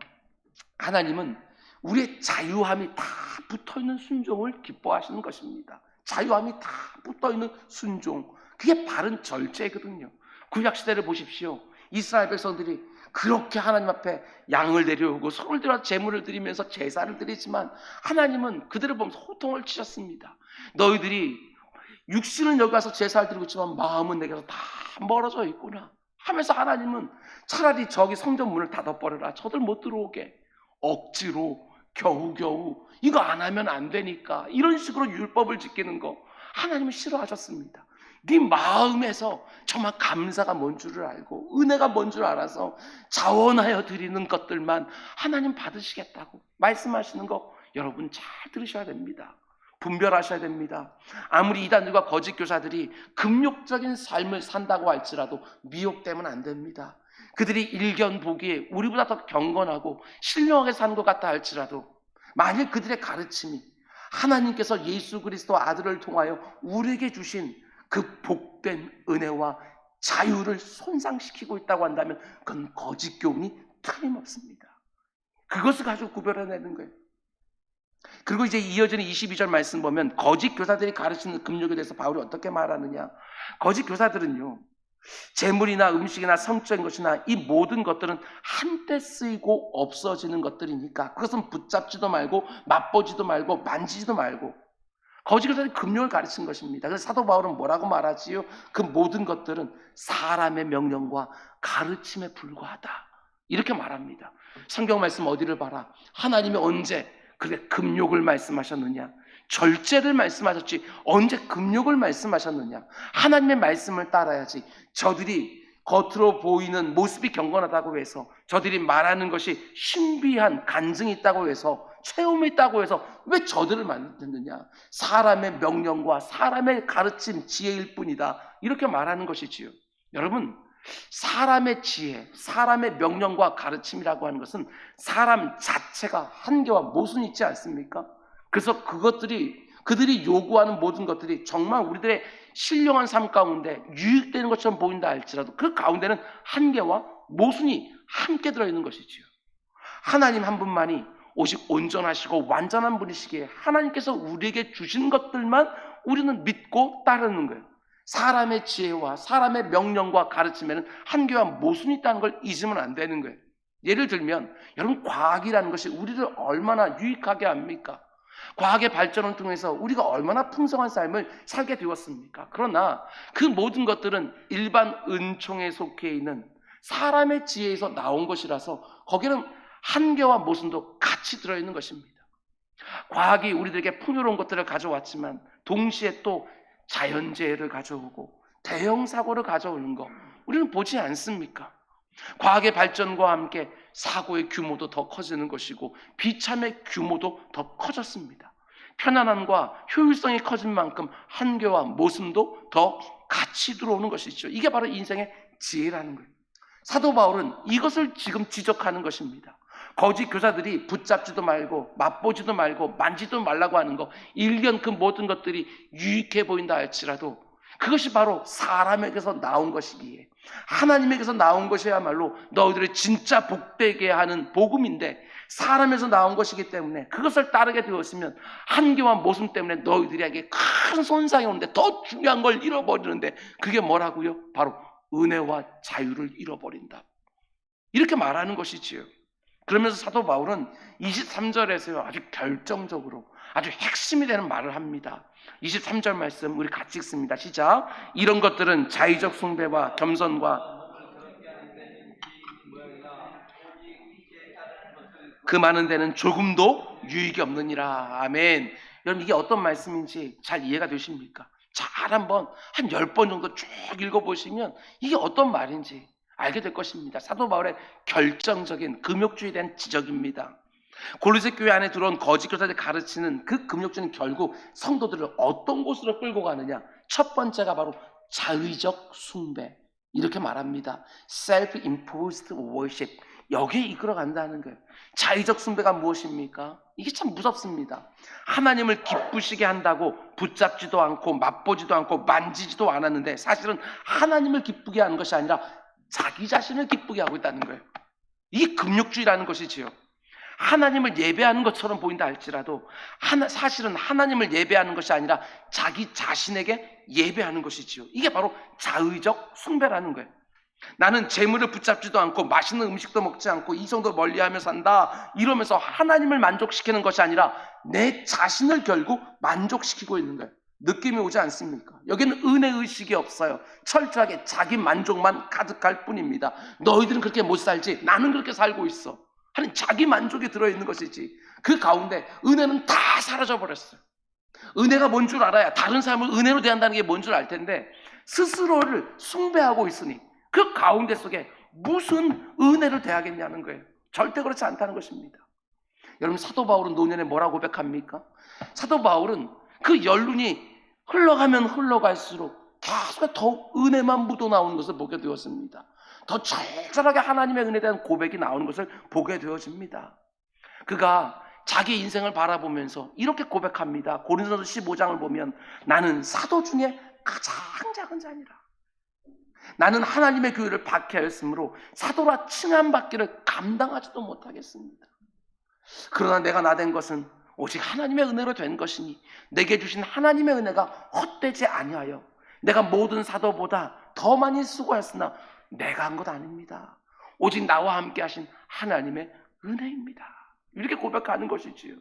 하나님은 우리의 자유함이 다 붙어있는 순종을 기뻐하시는 것입니다. 자유함이 다 붙어있는 순종, 그게 바른 절제거든요. 구약시대를 보십시오. 이스라엘 백성들이 그렇게 하나님 앞에 양을 데려오고 소를 들어 제물을 드리면서 제사를 드리지만 하나님은 그들을 보면서 호통을 치셨습니다. 너희들이 육신은 여기 와서 제사를 드리고 있지만 마음은 내게서 다 멀어져 있구나 하면서 하나님은 차라리 저기 성전 문을 닫아버려라, 저들 못 들어오게, 억지로 겨우겨우 이거 안 하면 안 되니까 이런 식으로 율법을 지키는 거 하나님은 싫어하셨습니다. 네 마음에서 정말 감사가 뭔 줄을 알고 은혜가 뭔 줄 알아서 자원하여 드리는 것들만 하나님 받으시겠다고 말씀하시는 거 여러분 잘 들으셔야 됩니다. 분별하셔야 됩니다. 아무리 이단들과 거짓 교사들이 금욕적인 삶을 산다고 할지라도 미혹되면 안 됩니다. 그들이 일견 보기에 우리보다 더 경건하고 신령하게 사는 것 같다 할지라도 만일 그들의 가르침이 하나님께서 예수 그리스도 아들을 통하여 우리에게 주신 그 복된 은혜와 자유를 손상시키고 있다고 한다면 그건 거짓 교훈이 틀림없습니다. 그것을 가지고 구별해내는 거예요. 그리고 이제 이어지는 22절 말씀 보면 거짓 교사들이 가르치는 금욕에 대해서 바울이 어떻게 말하느냐. 거짓 교사들은요, 재물이나 음식이나 성적인 것이나 이 모든 것들은 한때 쓰이고 없어지는 것들이니까 그것은 붙잡지도 말고 맛보지도 말고 만지지도 말고, 거짓 교사들이 금욕을 가르친 것입니다. 그래서 사도 바울은 뭐라고 말하지요? 그 모든 것들은 사람의 명령과 가르침에 불과하다, 이렇게 말합니다. 성경 말씀 어디를 봐라. 하나님이 언제 그렇게 금욕을 말씀하셨느냐? 절제를 말씀하셨지 언제 금욕을 말씀하셨느냐? 하나님의 말씀을 따라야지. 저들이 겉으로 보이는 모습이 경건하다고 해서, 저들이 말하는 것이 신비한 간증이 있다고 해서, 체험이 있다고 해서 왜 저들을 만드느냐? 사람의 명령과 사람의 가르침, 지혜일 뿐이다, 이렇게 말하는 것이지요. 여러분, 사람의 지혜, 사람의 명령과 가르침이라고 하는 것은 사람 자체가 한계와 모순이 있지 않습니까? 그래서 그들이 요구하는 모든 것들이 정말 우리들의 신령한 삶 가운데 유익되는 것처럼 보인다 할지라도 그 가운데는 한계와 모순이 함께 들어있는 것이지요. 하나님 한 분만이 오직 온전하시고 완전한 분이시기에 하나님께서 우리에게 주신 것들만 우리는 믿고 따르는 거예요. 사람의 지혜와 사람의 명령과 가르침에는 한계와 모순이 있다는 걸 잊으면 안 되는 거예요. 예를 들면 여러분, 과학이라는 것이 우리를 얼마나 유익하게 합니까? 과학의 발전을 통해서 우리가 얼마나 풍성한 삶을 살게 되었습니까? 그러나 그 모든 것들은 일반 은총에 속해 있는 사람의 지혜에서 나온 것이라서 거기는 한계와 모순도 같이 들어있는 것입니다. 과학이 우리들에게 풍요로운 것들을 가져왔지만 동시에 또 자연재해를 가져오고 대형 사고를 가져오는 거 우리는 보지 않습니까? 과학의 발전과 함께 사고의 규모도 더 커지는 것이고 비참의 규모도 더 커졌습니다. 편안함과 효율성이 커진 만큼 한계와 모순도 더 같이 들어오는 것이죠. 이게 바로 인생의 지혜라는 거예요. 사도 바울은 이것을 지금 지적하는 것입니다. 거짓 교사들이 붙잡지도 말고 맛보지도 말고 만지도 말라고 하는 거, 일견 그 모든 것들이 유익해 보인다 할지라도 그것이 바로 사람에게서 나온 것이기에, 하나님에게서 나온 것이야말로 너희들이 진짜 복되게 하는 복음인데 사람에서 나온 것이기 때문에 그것을 따르게 되었으면 한계와 모순 때문에 너희들에게 큰 손상이 오는데 더 중요한 걸 잃어버리는데, 그게 뭐라고요? 바로 은혜와 자유를 잃어버린다, 이렇게 말하는 것이지요. 그러면서 사도 바울은 23절에서 아주 결정적으로 아주 핵심이 되는 말을 합니다. 23절 말씀 우리 같이 읽습니다. 시작. 이런 것들은 자의적 숭배와 겸손과 그 많은 데는 조금도 유익이 없느니라. 아멘. 여러분, 이게 어떤 말씀인지 잘 이해가 되십니까? 잘 한번 한 10번 정도 쭉 읽어보시면 이게 어떤 말인지 알게 될 것입니다. 사도 바울의 결정적인 금욕주의에 대한 지적입니다. 골로새 교회 안에 들어온 거짓 교사들이 가르치는 그 금욕주는 결국 성도들을 어떤 곳으로 끌고 가느냐? 첫 번째가 바로 자의적 숭배, 이렇게 말합니다. Self-imposed worship, 여기에 이끌어 간다는 거예요. 자의적 숭배가 무엇입니까? 이게 참 무섭습니다. 하나님을 기쁘시게 한다고 붙잡지도 않고 맛보지도 않고 만지지도 않았는데 사실은 하나님을 기쁘게 하는 것이 아니라 자기 자신을 기쁘게 하고 있다는 거예요. 이게 금욕주의라는 것이지요. 하나님을 예배하는 것처럼 보인다 할지라도 사실은 하나님을 예배하는 것이 아니라 자기 자신에게 예배하는 것이지요. 이게 바로 자의적 숭배라는 거예요. 나는 재물을 붙잡지도 않고 맛있는 음식도 먹지 않고 이성도 멀리하며 산다 이러면서 하나님을 만족시키는 것이 아니라 내 자신을 결국 만족시키고 있는 거예요. 느낌이 오지 않습니까? 여기는 은혜의식이 없어요. 철저하게 자기 만족만 가득할 뿐입니다. 너희들은 그렇게 못 살지, 나는 그렇게 살고 있어 하는 자기 만족이 들어있는 것이지, 그 가운데 은혜는 다 사라져버렸어요. 은혜가 뭔 줄 알아야 다른 사람을 은혜로 대한다는 게 뭔 줄 알 텐데 스스로를 숭배하고 있으니 그 가운데 속에 무슨 은혜를 대하겠냐는 거예요. 절대 그렇지 않다는 것입니다. 여러분, 사도 바울은 노년에 뭐라고 고백합니까? 사도 바울은 그 연륜이 흘러가면 흘러갈수록 계속 더욱 은혜만 묻어나오는 것을 보게 되었습니다. 더 절절하게 하나님의 은혜에 대한 고백이 나오는 것을 보게 되어집니다. 그가 자기 인생을 바라보면서 이렇게 고백합니다. 고린도서 15장을 보면 나는 사도 중에 가장 작은 자니라. 나는 하나님의 교회를 박해하였으므로 사도라 칭함받기를 감당하지도 못하겠습니다. 그러나 내가 나된 것은 오직 하나님의 은혜로 된 것이니 내게 주신 하나님의 은혜가 헛되지 아니하여 내가 모든 사도보다 더 많이 수고했으나 내가 한 것 아닙니다. 오직 나와 함께 하신 하나님의 은혜입니다. 이렇게 고백하는 것이지요.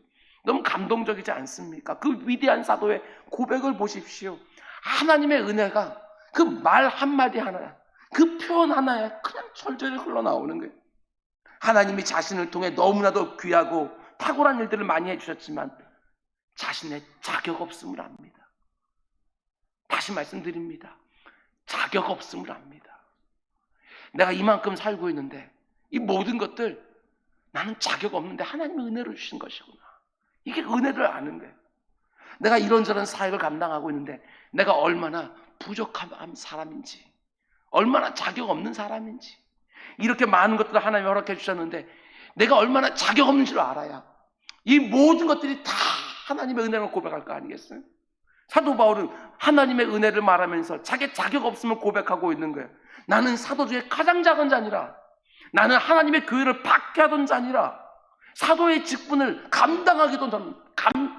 너무 감동적이지 않습니까? 그 위대한 사도의 고백을 보십시오. 하나님의 은혜가 그 말 한마디 하나, 그 표현 하나에 그냥 철저히 흘러나오는 거예요. 하나님이 자신을 통해 너무나도 귀하고 탁월한 일들을 많이 해주셨지만 자신의 자격 없음을 압니다. 다시 말씀드립니다. 자격 없음을 압니다. 내가 이만큼 살고 있는데 이 모든 것들 나는 자격 없는데 하나님의 은혜를 주신 것이구나. 이게 은혜를 아는 거예요. 내가 이런저런 사역을 감당하고 있는데 내가 얼마나 부족한 사람인지, 얼마나 자격 없는 사람인지, 이렇게 많은 것들을 하나님이 허락해 주셨는데 내가 얼마나 자격 없는 줄 알아야 이 모든 것들이 다 하나님의 은혜를 고백할 거 아니겠어요? 사도 바울은 하나님의 은혜를 말하면서 자기 자격 없음을 고백하고 있는 거예요. 나는 사도 중에 가장 작은 자니라. 나는 하나님의 교회를 박해하던 자니라. 사도의 직분을 감당하기도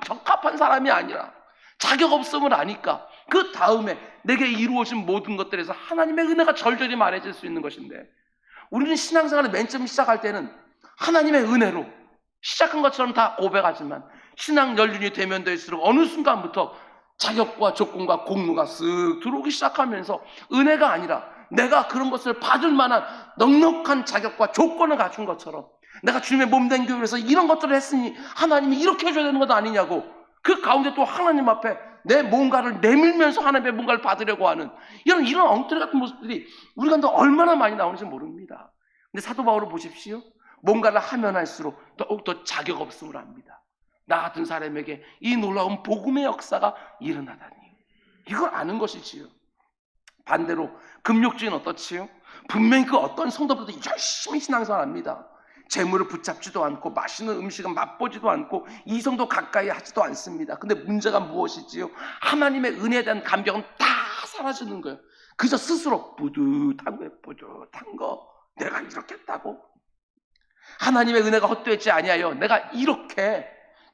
적합한 사람이 아니라 자격 없음을 아니까 그 다음에 내게 이루어진 모든 것들에서 하나님의 은혜가 절절히 말해질 수 있는 것인데, 우리는 신앙생활을 맨 처음 시작할 때는 하나님의 은혜로 시작한 것처럼 다 고백하지만 신앙 연륜이 되면 될수록 어느 순간부터 자격과 조건과 공로가 쓱 들어오기 시작하면서 은혜가 아니라 내가 그런 것을 받을 만한 넉넉한 자격과 조건을 갖춘 것처럼 내가 주님의 몸된 교회에서 이런 것들을 했으니 하나님이 이렇게 해줘야 되는 것 아니냐고, 그 가운데 또 하나님 앞에 내 뭔가를 내밀면서 하나님의 뭔가를 받으려고 하는 이런 엉터리 같은 모습들이 우리 가운데 얼마나 많이 나오는지 모릅니다. 근데 사도 바울을 보십시오. 뭔가를 하면 할수록 더욱더 자격 없음을 압니다. 나 같은 사람에게 이 놀라운 복음의 역사가 일어나다니, 이걸 아는 것이지요. 반대로 금욕주의는 어떻지요? 분명히 그 어떤 성도들도 열심히 신앙생활합니다. 재물을 붙잡지도 않고 맛있는 음식은 맛보지도 않고 이성도 가까이 하지도 않습니다. 근데 문제가 무엇이지요? 하나님의 은혜에 대한 감격은 다 사라지는 거예요. 그저 스스로 뿌듯한 거예요. 뿌듯한 거. 내가 이렇게 했다고? 하나님의 은혜가 헛되지 아니하여 내가 이렇게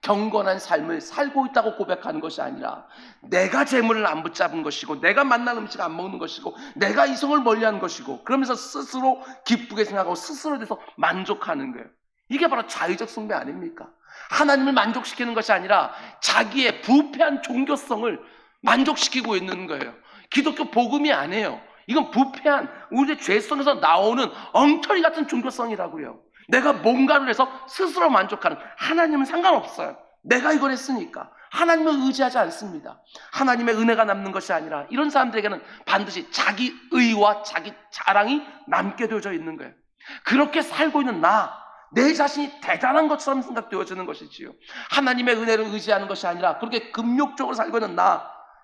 경건한 삶을 살고 있다고 고백하는 것이 아니라 내가 재물을 안 붙잡은 것이고 내가 만난 음식 안 먹는 것이고 내가 이성을 멀리하는 것이고 그러면서 스스로 기쁘게 생각하고 스스로에 대해서 만족하는 거예요. 이게 바로 자의적 숭배 아닙니까? 하나님을 만족시키는 것이 아니라 자기의 부패한 종교성을 만족시키고 있는 거예요. 기독교 복음이 아니에요. 이건 부패한 우리의 죄성에서 나오는 엉터리 같은 종교성이라고요. 내가 뭔가를 해서 스스로 만족하는, 하나님은 상관없어요. 내가 이걸 했으니까. 하나님을 의지하지 않습니다. 하나님의 은혜가 남는 것이 아니라 이런 사람들에게는 반드시 자기 의와 자기 자랑이 남게 되어져 있는 거예요. 그렇게 살고 있는 내 자신이 대단한 것처럼 생각되어지는 것이지요. 하나님의 은혜를 의지하는 것이 아니라 그렇게 금욕적으로 살고 있는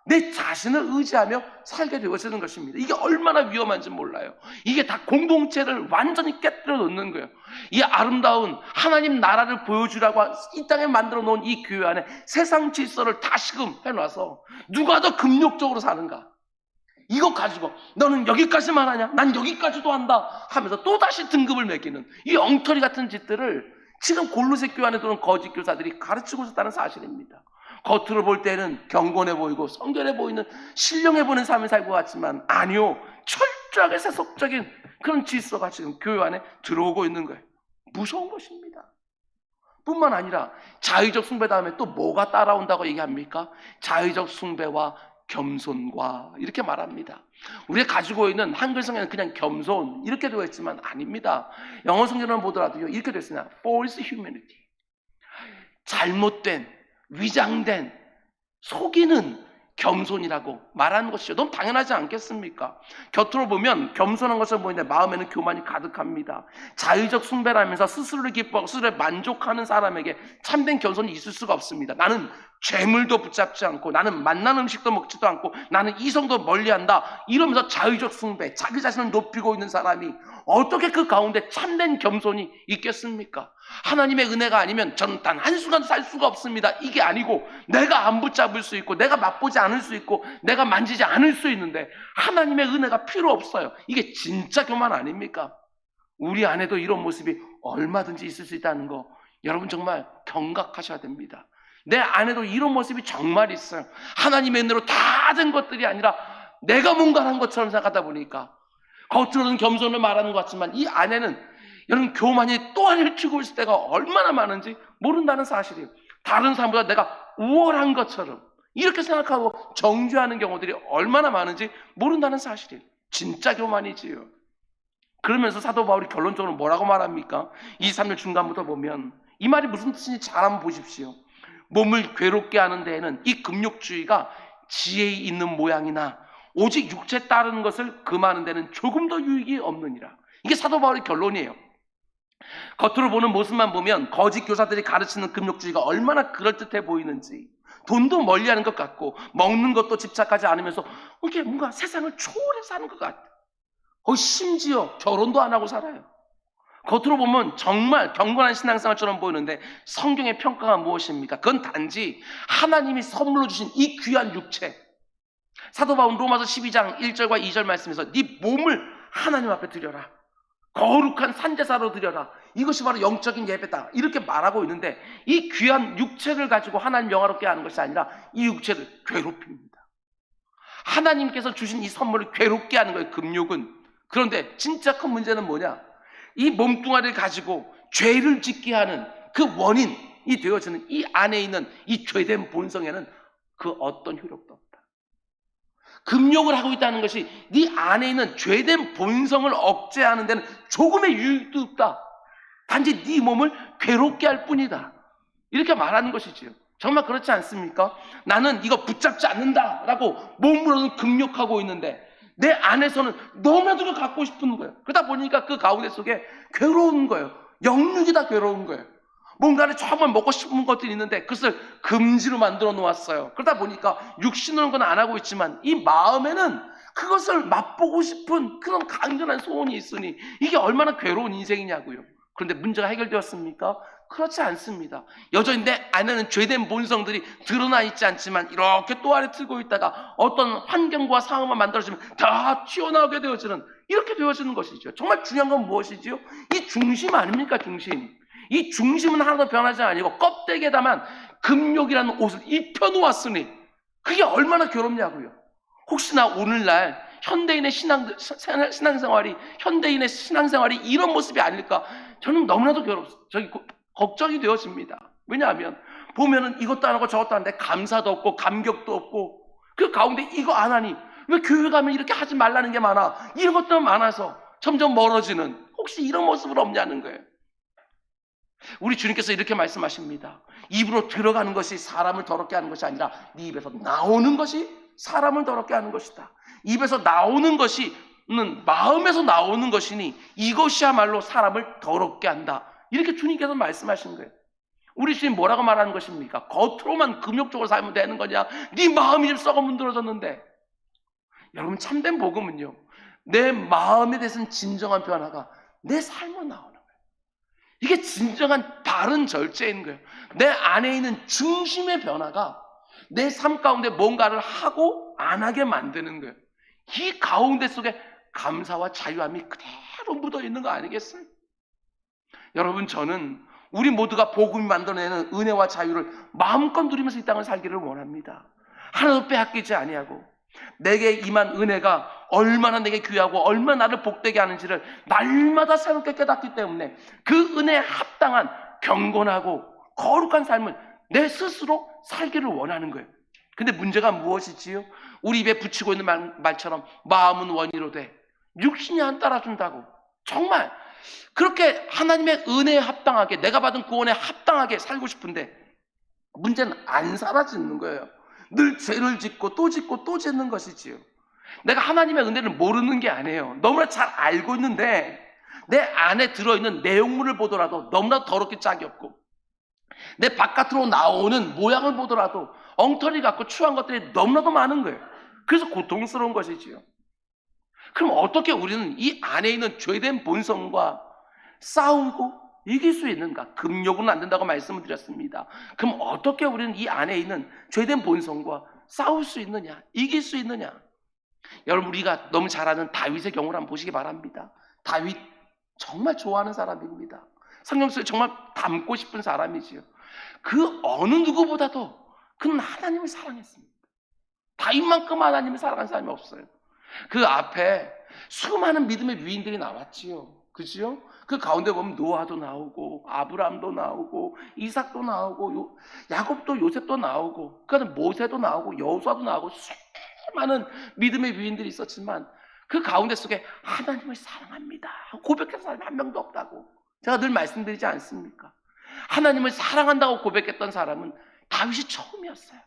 내 자신을 의지하며 살게 되어지는 것입니다. 이게 얼마나 위험한지 몰라요. 이게 다 공동체를 완전히 깨뜨려 놓는 거예요. 이 아름다운 하나님 나라를 보여주라고 이 땅에 만들어 놓은 이 교회 안에 세상 질서를 다시금 해놔서 누가 더 금욕적으로 사는가, 이거 가지고 너는 여기까지만 하냐, 난 여기까지도 한다 하면서 또다시 등급을 매기는 이 엉터리 같은 짓들을 지금 골로새 교회 안에 들어온 거짓 교사들이 가르치고 있다는 사실입니다. 겉으로 볼 때는 경건해 보이고 성결해 보이는 신령해 보이는 삶을 살고 같지만 아니요, 철저하게 세속적인 그런 질서가 지금 교회 안에 들어오고 있는 거예요. 무서운 것입니다. 뿐만 아니라 자의적 숭배 다음에 또 뭐가 따라온다고 얘기합니까? 자의적 숭배와 겸손과 이렇게 말합니다. 우리가 가지고 있는 한글 성경에는 그냥 겸손 이렇게 되어 있지만 아닙니다. 영어 성경을 보더라도 이렇게 되어 있습니다. false humility, 잘못된, 위장된, 속이는 겸손이라고 말하는 것이죠. 너무 당연하지 않겠습니까? 겉으로 보면 겸손한 것처럼 보이는데 마음에는 교만이 가득합니다. 자의적 숭배라면서 스스로를 기뻐하고 스스로에 만족하는 사람에게 참된 겸손이 있을 수가 없습니다. 나는 죄물도 붙잡지 않고, 나는 맛난 음식도 먹지도 않고, 나는 이성도 멀리한다 이러면서 자의적 숭배, 자기 자신을 높이고 있는 사람이 어떻게 그 가운데 참된 겸손이 있겠습니까? 하나님의 은혜가 아니면 저는 단 한순간 살 수가 없습니다. 이게 아니고 내가 안 붙잡을 수 있고, 내가 맛보지 않을 수 있고, 내가 만지지 않을 수 있는데 하나님의 은혜가 필요 없어요. 이게 진짜 교만 아닙니까? 우리 안에도 이런 모습이 얼마든지 있을 수 있다는 거 여러분 정말 경각하셔야 됩니다. 내 안에도 이런 모습이 정말 있어요. 하나님의 은혜로 다 된 것들이 아니라 내가 뭔가 한 것처럼 생각하다 보니까 겉으로는 겸손을 말하는 것 같지만 이 안에는 여러분 교만이 또 안을 치고 있을 때가 얼마나 많은지 모른다는 사실이에요. 다른 사람보다 내가 우월한 것처럼 이렇게 생각하고 정죄하는 경우들이 얼마나 많은지 모른다는 사실이에요. 진짜 교만이지요. 그러면서 사도 바울이 결론적으로 뭐라고 말합니까? 23절 중간부터 보면 이 말이 무슨 뜻인지 잘 한번 보십시오. 몸을 괴롭게 하는 데에는 이 금욕주의가 지혜 있는 모양이나 오직 육체에 따르는 것을 금하는 데는 조금 더 유익이 없느니라. 이게 사도 바울의 결론이에요. 겉으로 보는 모습만 보면 거짓 교사들이 가르치는 금욕주의가 얼마나 그럴듯해 보이는지, 돈도 멀리하는 것 같고 먹는 것도 집착하지 않으면서 이게 뭔가 세상을 초월해 사는 것 같아. 심지어 결혼도 안 하고 살아요. 겉으로 보면 정말 경건한 신앙생활처럼 보이는데 성경의 평가가 무엇입니까? 그건 단지 하나님이 선물로 주신 이 귀한 육체. 사도 바울은 로마서 12장 1절과 2절 말씀에서 네 몸을 하나님 앞에 드려라, 거룩한 산제사로 드려라, 이것이 바로 영적인 예배다 이렇게 말하고 있는데, 이 귀한 육체를 가지고 하나님 영화롭게 하는 것이 아니라 이 육체를 괴롭힙니다. 하나님께서 주신 이 선물을 괴롭게 하는 거예요, 금욕은. 그런데 진짜 큰 문제는 뭐냐? 이 몸뚱아리를 가지고 죄를 짓게 하는 그 원인이 되어지는 이 안에 있는 이 죄된 본성에는 그 어떤 효력도 없다. 금욕을 하고 있다는 것이 네 안에 있는 죄된 본성을 억제하는 데는 조금의 유익도 없다. 단지 네 몸을 괴롭게 할 뿐이다. 이렇게 말하는 것이지요. 정말 그렇지 않습니까? 나는 이거 붙잡지 않는다라고 몸으로는 금욕하고 있는데 내 안에서는 너무나도 그걸 갖고 싶은 거예요. 그러다 보니까 그 가운데 속에 괴로운 거예요. 영육이 다 괴로운 거예요. 뭔가를 정말 먹고 싶은 것들이 있는데 그것을 금지로 만들어 놓았어요. 그러다 보니까 육신으로는 건 안 하고 있지만 이 마음에는 그것을 맛보고 싶은 그런 강렬한 소원이 있으니 이게 얼마나 괴로운 인생이냐고요. 그런데 문제가 해결되었습니까? 그렇지 않습니다. 여전히 내 안에는 죄된 본성들이 드러나 있지 않지만 이렇게 또 아래 틀고 있다가 어떤 환경과 상황만 만들어지면 다 튀어나오게 되어지는, 이렇게 되어지는 것이죠. 정말 중요한 건 무엇이지요? 이 중심 아닙니까? 중심. 이 중심은 하나도 변하지 아니고 껍데기에다만 금욕이라는 옷을 입혀놓았으니 그게 얼마나 괴롭냐고요. 혹시나 오늘날 현대인의 신앙생활이 현대인의 신앙생활이 이런 모습이 아닐까, 저는 너무나도 걱정이 되어집니다. 왜냐하면 보면은 이것도 안 하고 저것도 안 하는데 감사도 없고 감격도 없고, 그 가운데 이거 안 하니 왜 교회 가면 이렇게 하지 말라는 게 많아, 이런 것도 많아서 점점 멀어지는, 혹시 이런 모습은 없냐는 거예요. 우리 주님께서 이렇게 말씀하십니다. 입으로 들어가는 것이 사람을 더럽게 하는 것이 아니라 네 입에서 나오는 것이 사람을 더럽게 하는 것이다. 입에서 나오는 것이 마음에서 나오는 것이니 이것이야말로 사람을 더럽게 한다. 이렇게 주님께서 말씀하신 거예요. 우리 주님 뭐라고 말하는 것입니까? 겉으로만 금욕적으로 살면 되는 거냐? 네 마음이 좀 썩어 문드러졌는데. 여러분, 참된 복음은요, 내 마음에 대해서는 진정한 변화가 내 삶으로 나오는 거예요. 이게 진정한 바른 절제인 거예요. 내 안에 있는 중심의 변화가 내 삶 가운데 뭔가를 하고 안 하게 만드는 거예요. 이 가운데 속에 감사와 자유함이 그대로 묻어 있는 거 아니겠어요? 여러분, 저는 우리 모두가 복음이 만들어내는 은혜와 자유를 마음껏 누리면서 이 땅을 살기를 원합니다. 하나도 빼앗기지 아니하고 내게 임한 은혜가 얼마나 내게 귀하고 얼마나 나를 복되게 하는지를 날마다 새롭게 깨닫기 때문에 그 은혜에 합당한 경건하고 거룩한 삶을 내 스스로 살기를 원하는 거예요. 근데 문제가 무엇이지요? 우리 입에 붙이고 있는 말처럼 마음은 원이로되 육신이 안 따라준다고. 정말 그렇게 하나님의 은혜에 합당하게, 내가 받은 구원에 합당하게 살고 싶은데 문제는 안 사라지는 거예요. 늘 죄를 짓고 또 짓고 또 짓는 것이지요. 내가 하나님의 은혜를 모르는 게 아니에요. 너무나 잘 알고 있는데 내 안에 들어있는 내용물을 보더라도 너무나 더럽게 짝이 없고, 내 바깥으로 나오는 모양을 보더라도 엉터리 같고 추한 것들이 너무나도 많은 거예요. 그래서 고통스러운 것이지요. 그럼 어떻게 우리는 이 안에 있는 죄된 본성과 싸우고 이길 수 있는가? 금욕은 안 된다고 말씀을 드렸습니다. 그럼 어떻게 우리는 이 안에 있는 죄된 본성과 싸울 수 있느냐? 이길 수 있느냐? 여러분, 우리가 너무 잘 아는 다윗의 경우를 한번 보시기 바랍니다. 다윗 정말 좋아하는 사람입니다. 성경 속에 정말 닮고 싶은 사람이지요. 그 어느 누구보다도 그는 하나님을 사랑했습니다. 다윗만큼 하나님을 사랑한 사람이 없어요. 그 앞에 수많은 믿음의 위인들이 나왔지요. 그죠? 그 가운데 보면 노아도 나오고 아브라함도 나오고 이삭도 나오고 야곱도 요셉도 나오고 그다음에 모세도 나오고 여호수아도 나오고 수많은 믿음의 위인들이 있었지만 그 가운데 속에 하나님을 사랑합니다 고백했던 사람이 한 명도 없다고 제가 늘 말씀드리지 않습니까? 하나님을 사랑한다고 고백했던 사람은 다윗이 처음이었어요.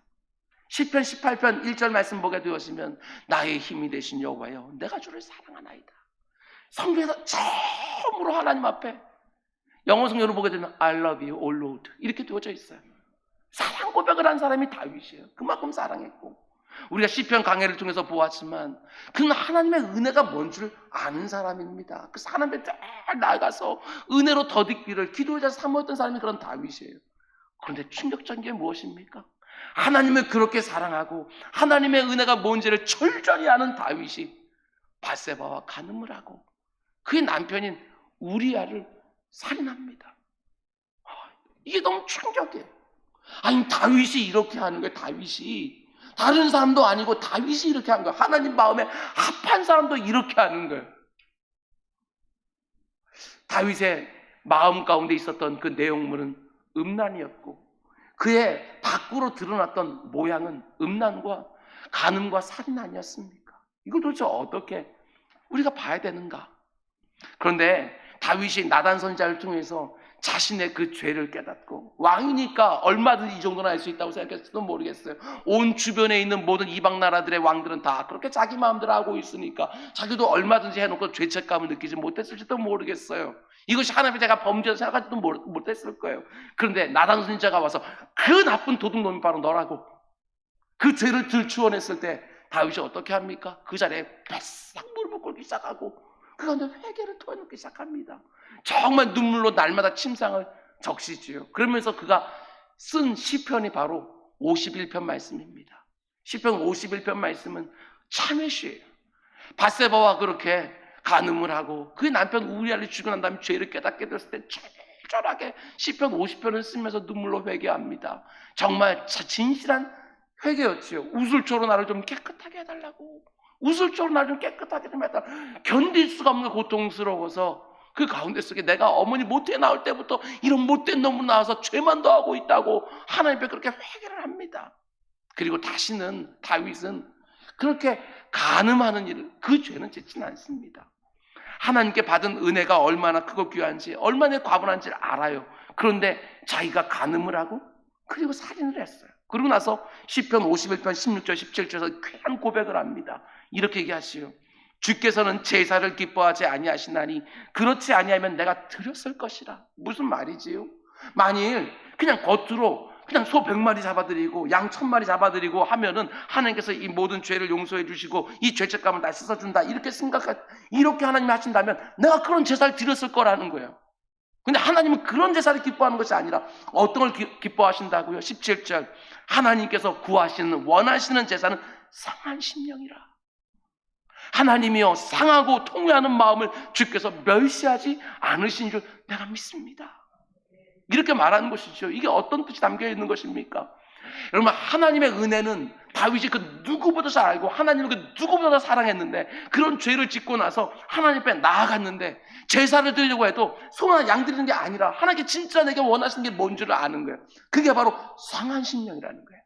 시편 18편 1절 말씀 보게 되었으면 나의 힘이 되신 여호와여 내가 주를 사랑하나이다. 성경에서 처음으로 하나님 앞에 영어 성경으로 보게 되면 I love you, O Lord 이렇게 되어져 있어요. 사랑 고백을 한 사람이 다윗이에요. 그만큼 사랑했고 우리가 시편 강해를 통해서 보았지만 그는 하나님의 은혜가 뭔 줄 아는 사람입니다. 그래서 하나님 앞에 잘 나아가서 은혜로 덧입기를 기도의 자 사모했던 사람이 그런 다윗이에요. 그런데 충격적인 게 무엇입니까? 하나님을 그렇게 사랑하고 하나님의 은혜가 뭔지를 철저히 아는 다윗이 밧세바와 간음을 하고 그의 남편인 우리아를 살인합니다. 이게 너무 충격이에요. 아니 다윗이 이렇게 하는 거예요. 다윗이 다른 사람도 아니고 다윗이 이렇게 한 거예요. 하나님 마음에 합한 사람도 이렇게 하는 거예요. 다윗의 마음 가운데 있었던 그 내용물은 음란이었고 그의 밖으로 드러났던 모양은 음란과 간음과 살인 아니었습니까? 이걸 도대체 어떻게 우리가 봐야 되는가? 그런데 다윗이 나단 선지자를 통해서 자신의 그 죄를 깨닫고 왕이니까 얼마든지 이 정도는 할 수 있다고 생각했을지도 모르겠어요. 온 주변에 있는 모든 이방 나라들의 왕들은 다 그렇게 자기 마음대로 하고 있으니까 자기도 얼마든지 해놓고 죄책감을 느끼지 못했을지도 모르겠어요. 이것이 하나님의 제가 범죄를 생각하지도 못했을 거예요. 그런데 나단 선지자가 와서 그 나쁜 도둑놈이 바로 너라고 그 죄를 들추어냈을 때 다윗이 어떻게 합니까? 그 자리에 뱃싹 무릎을 꿇기 시작하고 그 가운데 회개를 토해놓기 시작합니다. 정말 눈물로 날마다 침상을 적시지요. 그러면서 그가 쓴 시편이 바로 51편 말씀입니다. 시편 51편 말씀은 참회시예요. 밧세바와 그렇게 간음을 하고 그의 남편 우리아를 죽이고 난 다음에 죄를 깨닫게 됐을 때 철저하게 시편 50편을 쓰면서 눈물로 회개합니다. 정말 진실한 회개였지요. 우슬초로 나를 좀 깨끗하게 해달라고. 우슬초로 나를 좀 깨끗하게 좀 해달라고. 견딜 수가 없는 고통스러워서 그 가운데 속에 내가 어머니 모태에 나올 때부터 이런 못된 놈으로 나와서 죄만 더하고 있다고 하나님 앞에 그렇게 회개를 합니다. 그리고 다시는 다윗은 그렇게 간음하는 일을 그 죄는 짓지는 않습니다. 하나님께 받은 은혜가 얼마나 크고 귀한지 얼마나 과분한지 알아요. 그런데 자기가 간음을 하고 그리고 살인을 했어요. 그러고 나서 시편 51편 16절 17절에서 귀한 고백을 합니다. 이렇게 얘기하시요. 주께서는 제사를 기뻐하지 아니하시나니 그렇지 아니하면 내가 드렸을 것이라. 무슨 말이지요? 만일 그냥 겉으로 그냥 소 100마리 잡아드리고 양 1000마리 잡아드리고 하면은 하나님께서 이 모든 죄를 용서해 주시고 이 죄책감을 다 씻어준다 이렇게 하나님이 하신다면 내가 그런 제사를 드렸을 거라는 거예요. 근데 하나님은 그런 제사를 기뻐하는 것이 아니라 어떤 걸 기뻐하신다고요? 17절 하나님께서 구하시는 원하시는 제사는 상한 심령이라. 하나님이여 상하고 통회하는 마음을 주께서 멸시하지 않으신 줄 내가 믿습니다. 이렇게 말하는 것이죠. 이게 어떤 뜻이 담겨 있는 것입니까? 여러분, 하나님의 은혜는 다윗이 그 누구보다 잘 알고 하나님을 그 누구보다 사랑했는데 그런 죄를 짓고 나서 하나님 앞에 나아갔는데 제사를 드리려고 해도 소나 양 드리는 게 아니라 하나님께 진짜 내게 원하시는 게 뭔 줄을 아는 거예요. 그게 바로 상한 심령이라는 거예요.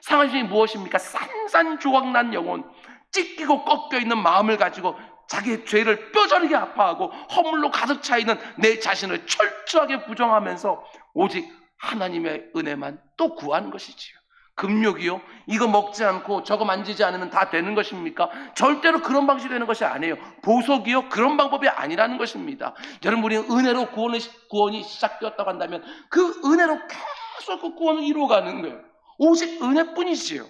상한 심령이 무엇입니까? 산산조각난 영혼, 찢기고 꺾여 있는 마음을 가지고 자기의 죄를 뼈저리게 아파하고 허물로 가득 차 있는 내 자신을 철저하게 부정하면서 오직 하나님의 은혜만 또 구하는 것이지요. 금욕이요? 이거 먹지 않고 저거 만지지 않으면 다 되는 것입니까? 절대로 그런 방식이 되는 것이 아니에요. 보석이요? 그런 방법이 아니라는 것입니다. 여러분, 우리는 은혜로 구원이 시작되었다고 한다면 그 은혜로 계속 그 구원을 이루어가는 거예요. 오직 은혜뿐이지요.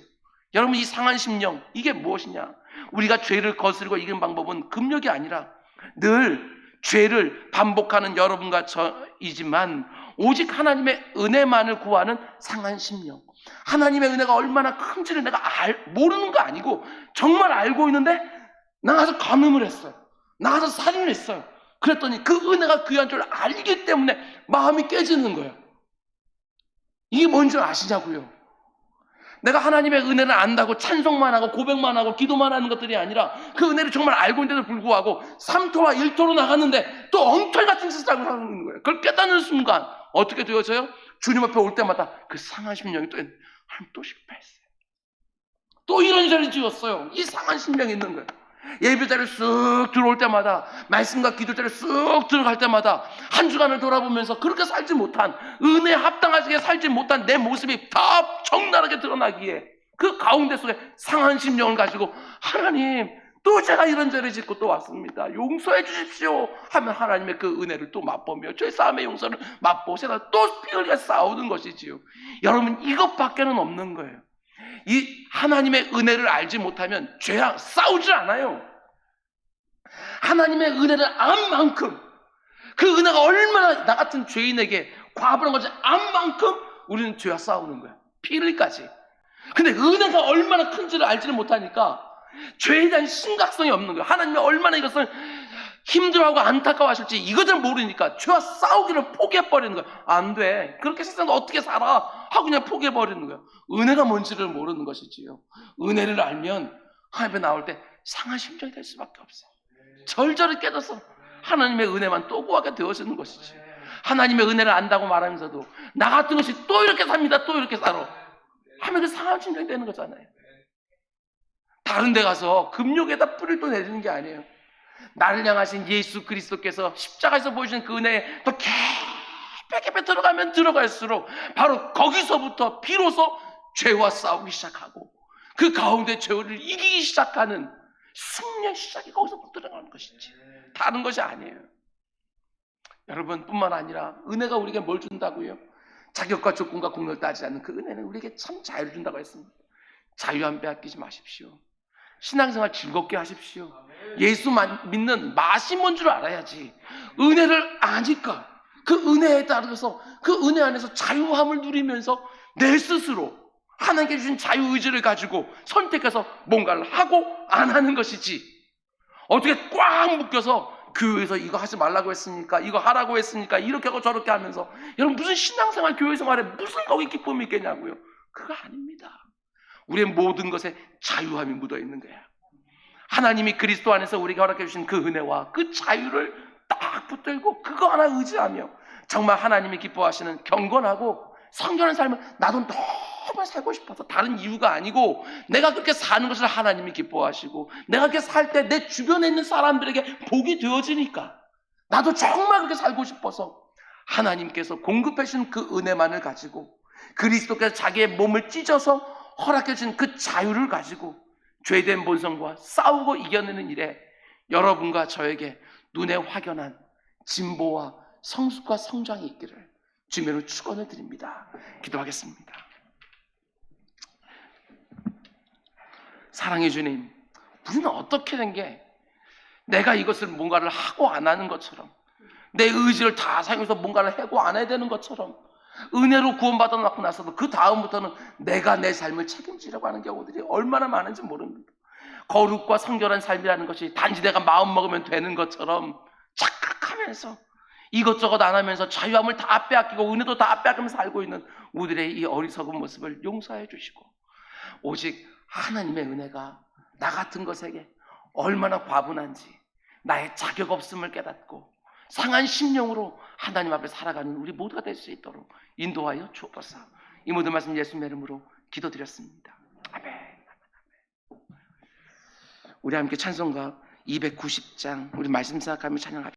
여러분, 이 상한 심령, 이게 무엇이냐? 우리가 죄를 거스르고 이기는 방법은 금욕이 아니라 늘 죄를 반복하는 여러분과 저이지만 오직 하나님의 은혜만을 구하는 상한 심령. 하나님의 은혜가 얼마나 큰지를 내가 모르는 거 아니고 정말 알고 있는데 나가서 간음을 했어요. 나가서 살인을 했어요. 그랬더니 그 은혜가 귀한 줄 알기 때문에 마음이 깨지는 거예요. 이게 뭔지 아시냐고요? 내가 하나님의 은혜를 안다고 찬송만 하고 고백만 하고 기도만 하는 것들이 아니라 그 은혜를 정말 알고 있는데도 불구하고 3토와 1토로 나갔는데 또 엉터리 같은 세상을 하고 있는 거예요. 그걸 깨닫는 순간 어떻게 되어져요? 주님 앞에 올 때마다 그 상한 심령이 또 실패했어요. 또 이런 죄를 지었어요. 이 상한 심령이 있는 거예요. 예배자를 쑥 들어올 때마다 말씀과 기도자를 쑥 들어갈 때마다 한 주간을 돌아보면서 그렇게 살지 못한 은혜에 합당하게 살지 못한 내 모습이 다 적나라하게 드러나기에 그 가운데 속에 상한 심령을 가지고 하나님 또 제가 이런 죄를 짓고 또 왔습니다. 용서해 주십시오 하면 하나님의 그 은혜를 또 맛보며 죄사함의 용서를 맛보세요. 또 피 흘려 싸우는 것이지요. 여러분, 이것밖에는 없는 거예요. 이 하나님의 은혜를 알지 못하면 죄랑 싸우질 않아요. 하나님의 은혜를 안 만큼 그 은혜가 얼마나 나 같은 죄인에게 과분한 건지 안 만큼 우리는 죄와 싸우는 거야. 피 흘리까지. 근데 은혜가 얼마나 큰지를 알지를 못하니까 죄에 대한 심각성이 없는 거예요. 하나님이 얼마나 이것을 힘들어하고 안타까워하실지 이것을 모르니까 죄와 싸우기를 포기해버리는 거예요. 안 돼. 그렇게 세상에 어떻게 살아? 하고 그냥 포기해버리는 거예요. 은혜가 뭔지를 모르는 것이지요. 은혜를 알면 하나님 앞에 나올 때 상한 심정이 될 수밖에 없어요. 절절히 깨져서 하나님의 은혜만 또 구하게 되어지는 것이지. 하나님의 은혜를 안다고 말하면서도 나 같은 것이 또 이렇게 삽니다. 또 이렇게 살아. 하면 그 상한 심정이 되는 거잖아요. 다른 데 가서 금욕에다 뿌리를 또 내리는 게 아니에요. 나를 향하신 예수 그리스도께서 십자가에서 보여주신 그 은혜에 더 깊게 들어가면 들어갈수록 바로 거기서부터 비로소 죄와 싸우기 시작하고 그 가운데 죄를 이기기 시작하는 승리의 시작이 거기서부터 들어가는 것이지 다른 것이 아니에요. 여러분, 뿐만 아니라 은혜가 우리에게 뭘 준다고요? 자격과 조건과 공로를 따지지 않는 그 은혜는 우리에게 참 자유를 준다고 했습니다. 자유함 빼앗기지 마십시오. 신앙생활 즐겁게 하십시오. 예수만 믿는 맛이 뭔 줄 알아야지. 은혜를 아니까 그 은혜에 따라서 그 은혜 안에서 자유함을 누리면서 내 스스로 하나님께 주신 자유의지를 가지고 선택해서 뭔가를 하고 안 하는 것이지, 어떻게 꽉 묶여서 교회에서 이거 하지 말라고 했으니까 이거 하라고 했으니까 이렇게 하고 저렇게 하면서 여러분 무슨 신앙생활 교회생활에 무슨 거기 기쁨이 있겠냐고요. 그거 아닙니다. 우리의 모든 것에 자유함이 묻어 있는 거야. 하나님이 그리스도 안에서 우리에게 허락해 주신 그 은혜와 그 자유를 딱 붙들고 그거 하나 의지하며 정말 하나님이 기뻐하시는 경건하고 성결한 삶을 나도 너무 살고 싶어서 다른 이유가 아니고 내가 그렇게 사는 것을 하나님이 기뻐하시고 내가 그렇게 살 때 내 주변에 있는 사람들에게 복이 되어지니까 나도 정말 그렇게 살고 싶어서 하나님께서 공급해 주신 그 은혜만을 가지고 그리스도께서 자기의 몸을 찢어서 허락해 주신 그 자유를 가지고 죄된 본성과 싸우고 이겨내는 일에 여러분과 저에게 눈에 확연한 진보와 성숙과 성장이 있기를 주님으로 축원을 드립니다. 기도하겠습니다. 사랑의 주님, 우리는 어떻게 된 게 내가 이것을 뭔가를 하고 안 하는 것처럼, 내 의지를 다 사용해서 뭔가를 하고 안 해야 되는 것처럼, 은혜로 구원받아 놓고 나서도 그 다음부터는 내가 내 삶을 책임지려고 하는 경우들이 얼마나 많은지 모릅니다. 거룩과 성결한 삶이라는 것이 단지 내가 마음 먹으면 되는 것처럼 착각하면서 이것저것 안 하면서 자유함을 다 빼앗기고 은혜도 다 빼앗기면서 살고 있는 우리들의 이 어리석은 모습을 용서해 주시고, 오직 하나님의 은혜가 나 같은 것에게 얼마나 과분한지 나의 자격 없음을 깨닫고 상한 심령으로 하나님 앞에 살아가는 우리 모두가 될 수 있도록 인도하여 주옵소서. 이 모든 말씀 예수님의 이름으로 기도드렸습니다. 아멘. 우리 함께 찬송가 290장 우리 말씀 생각하며 찬양합시다.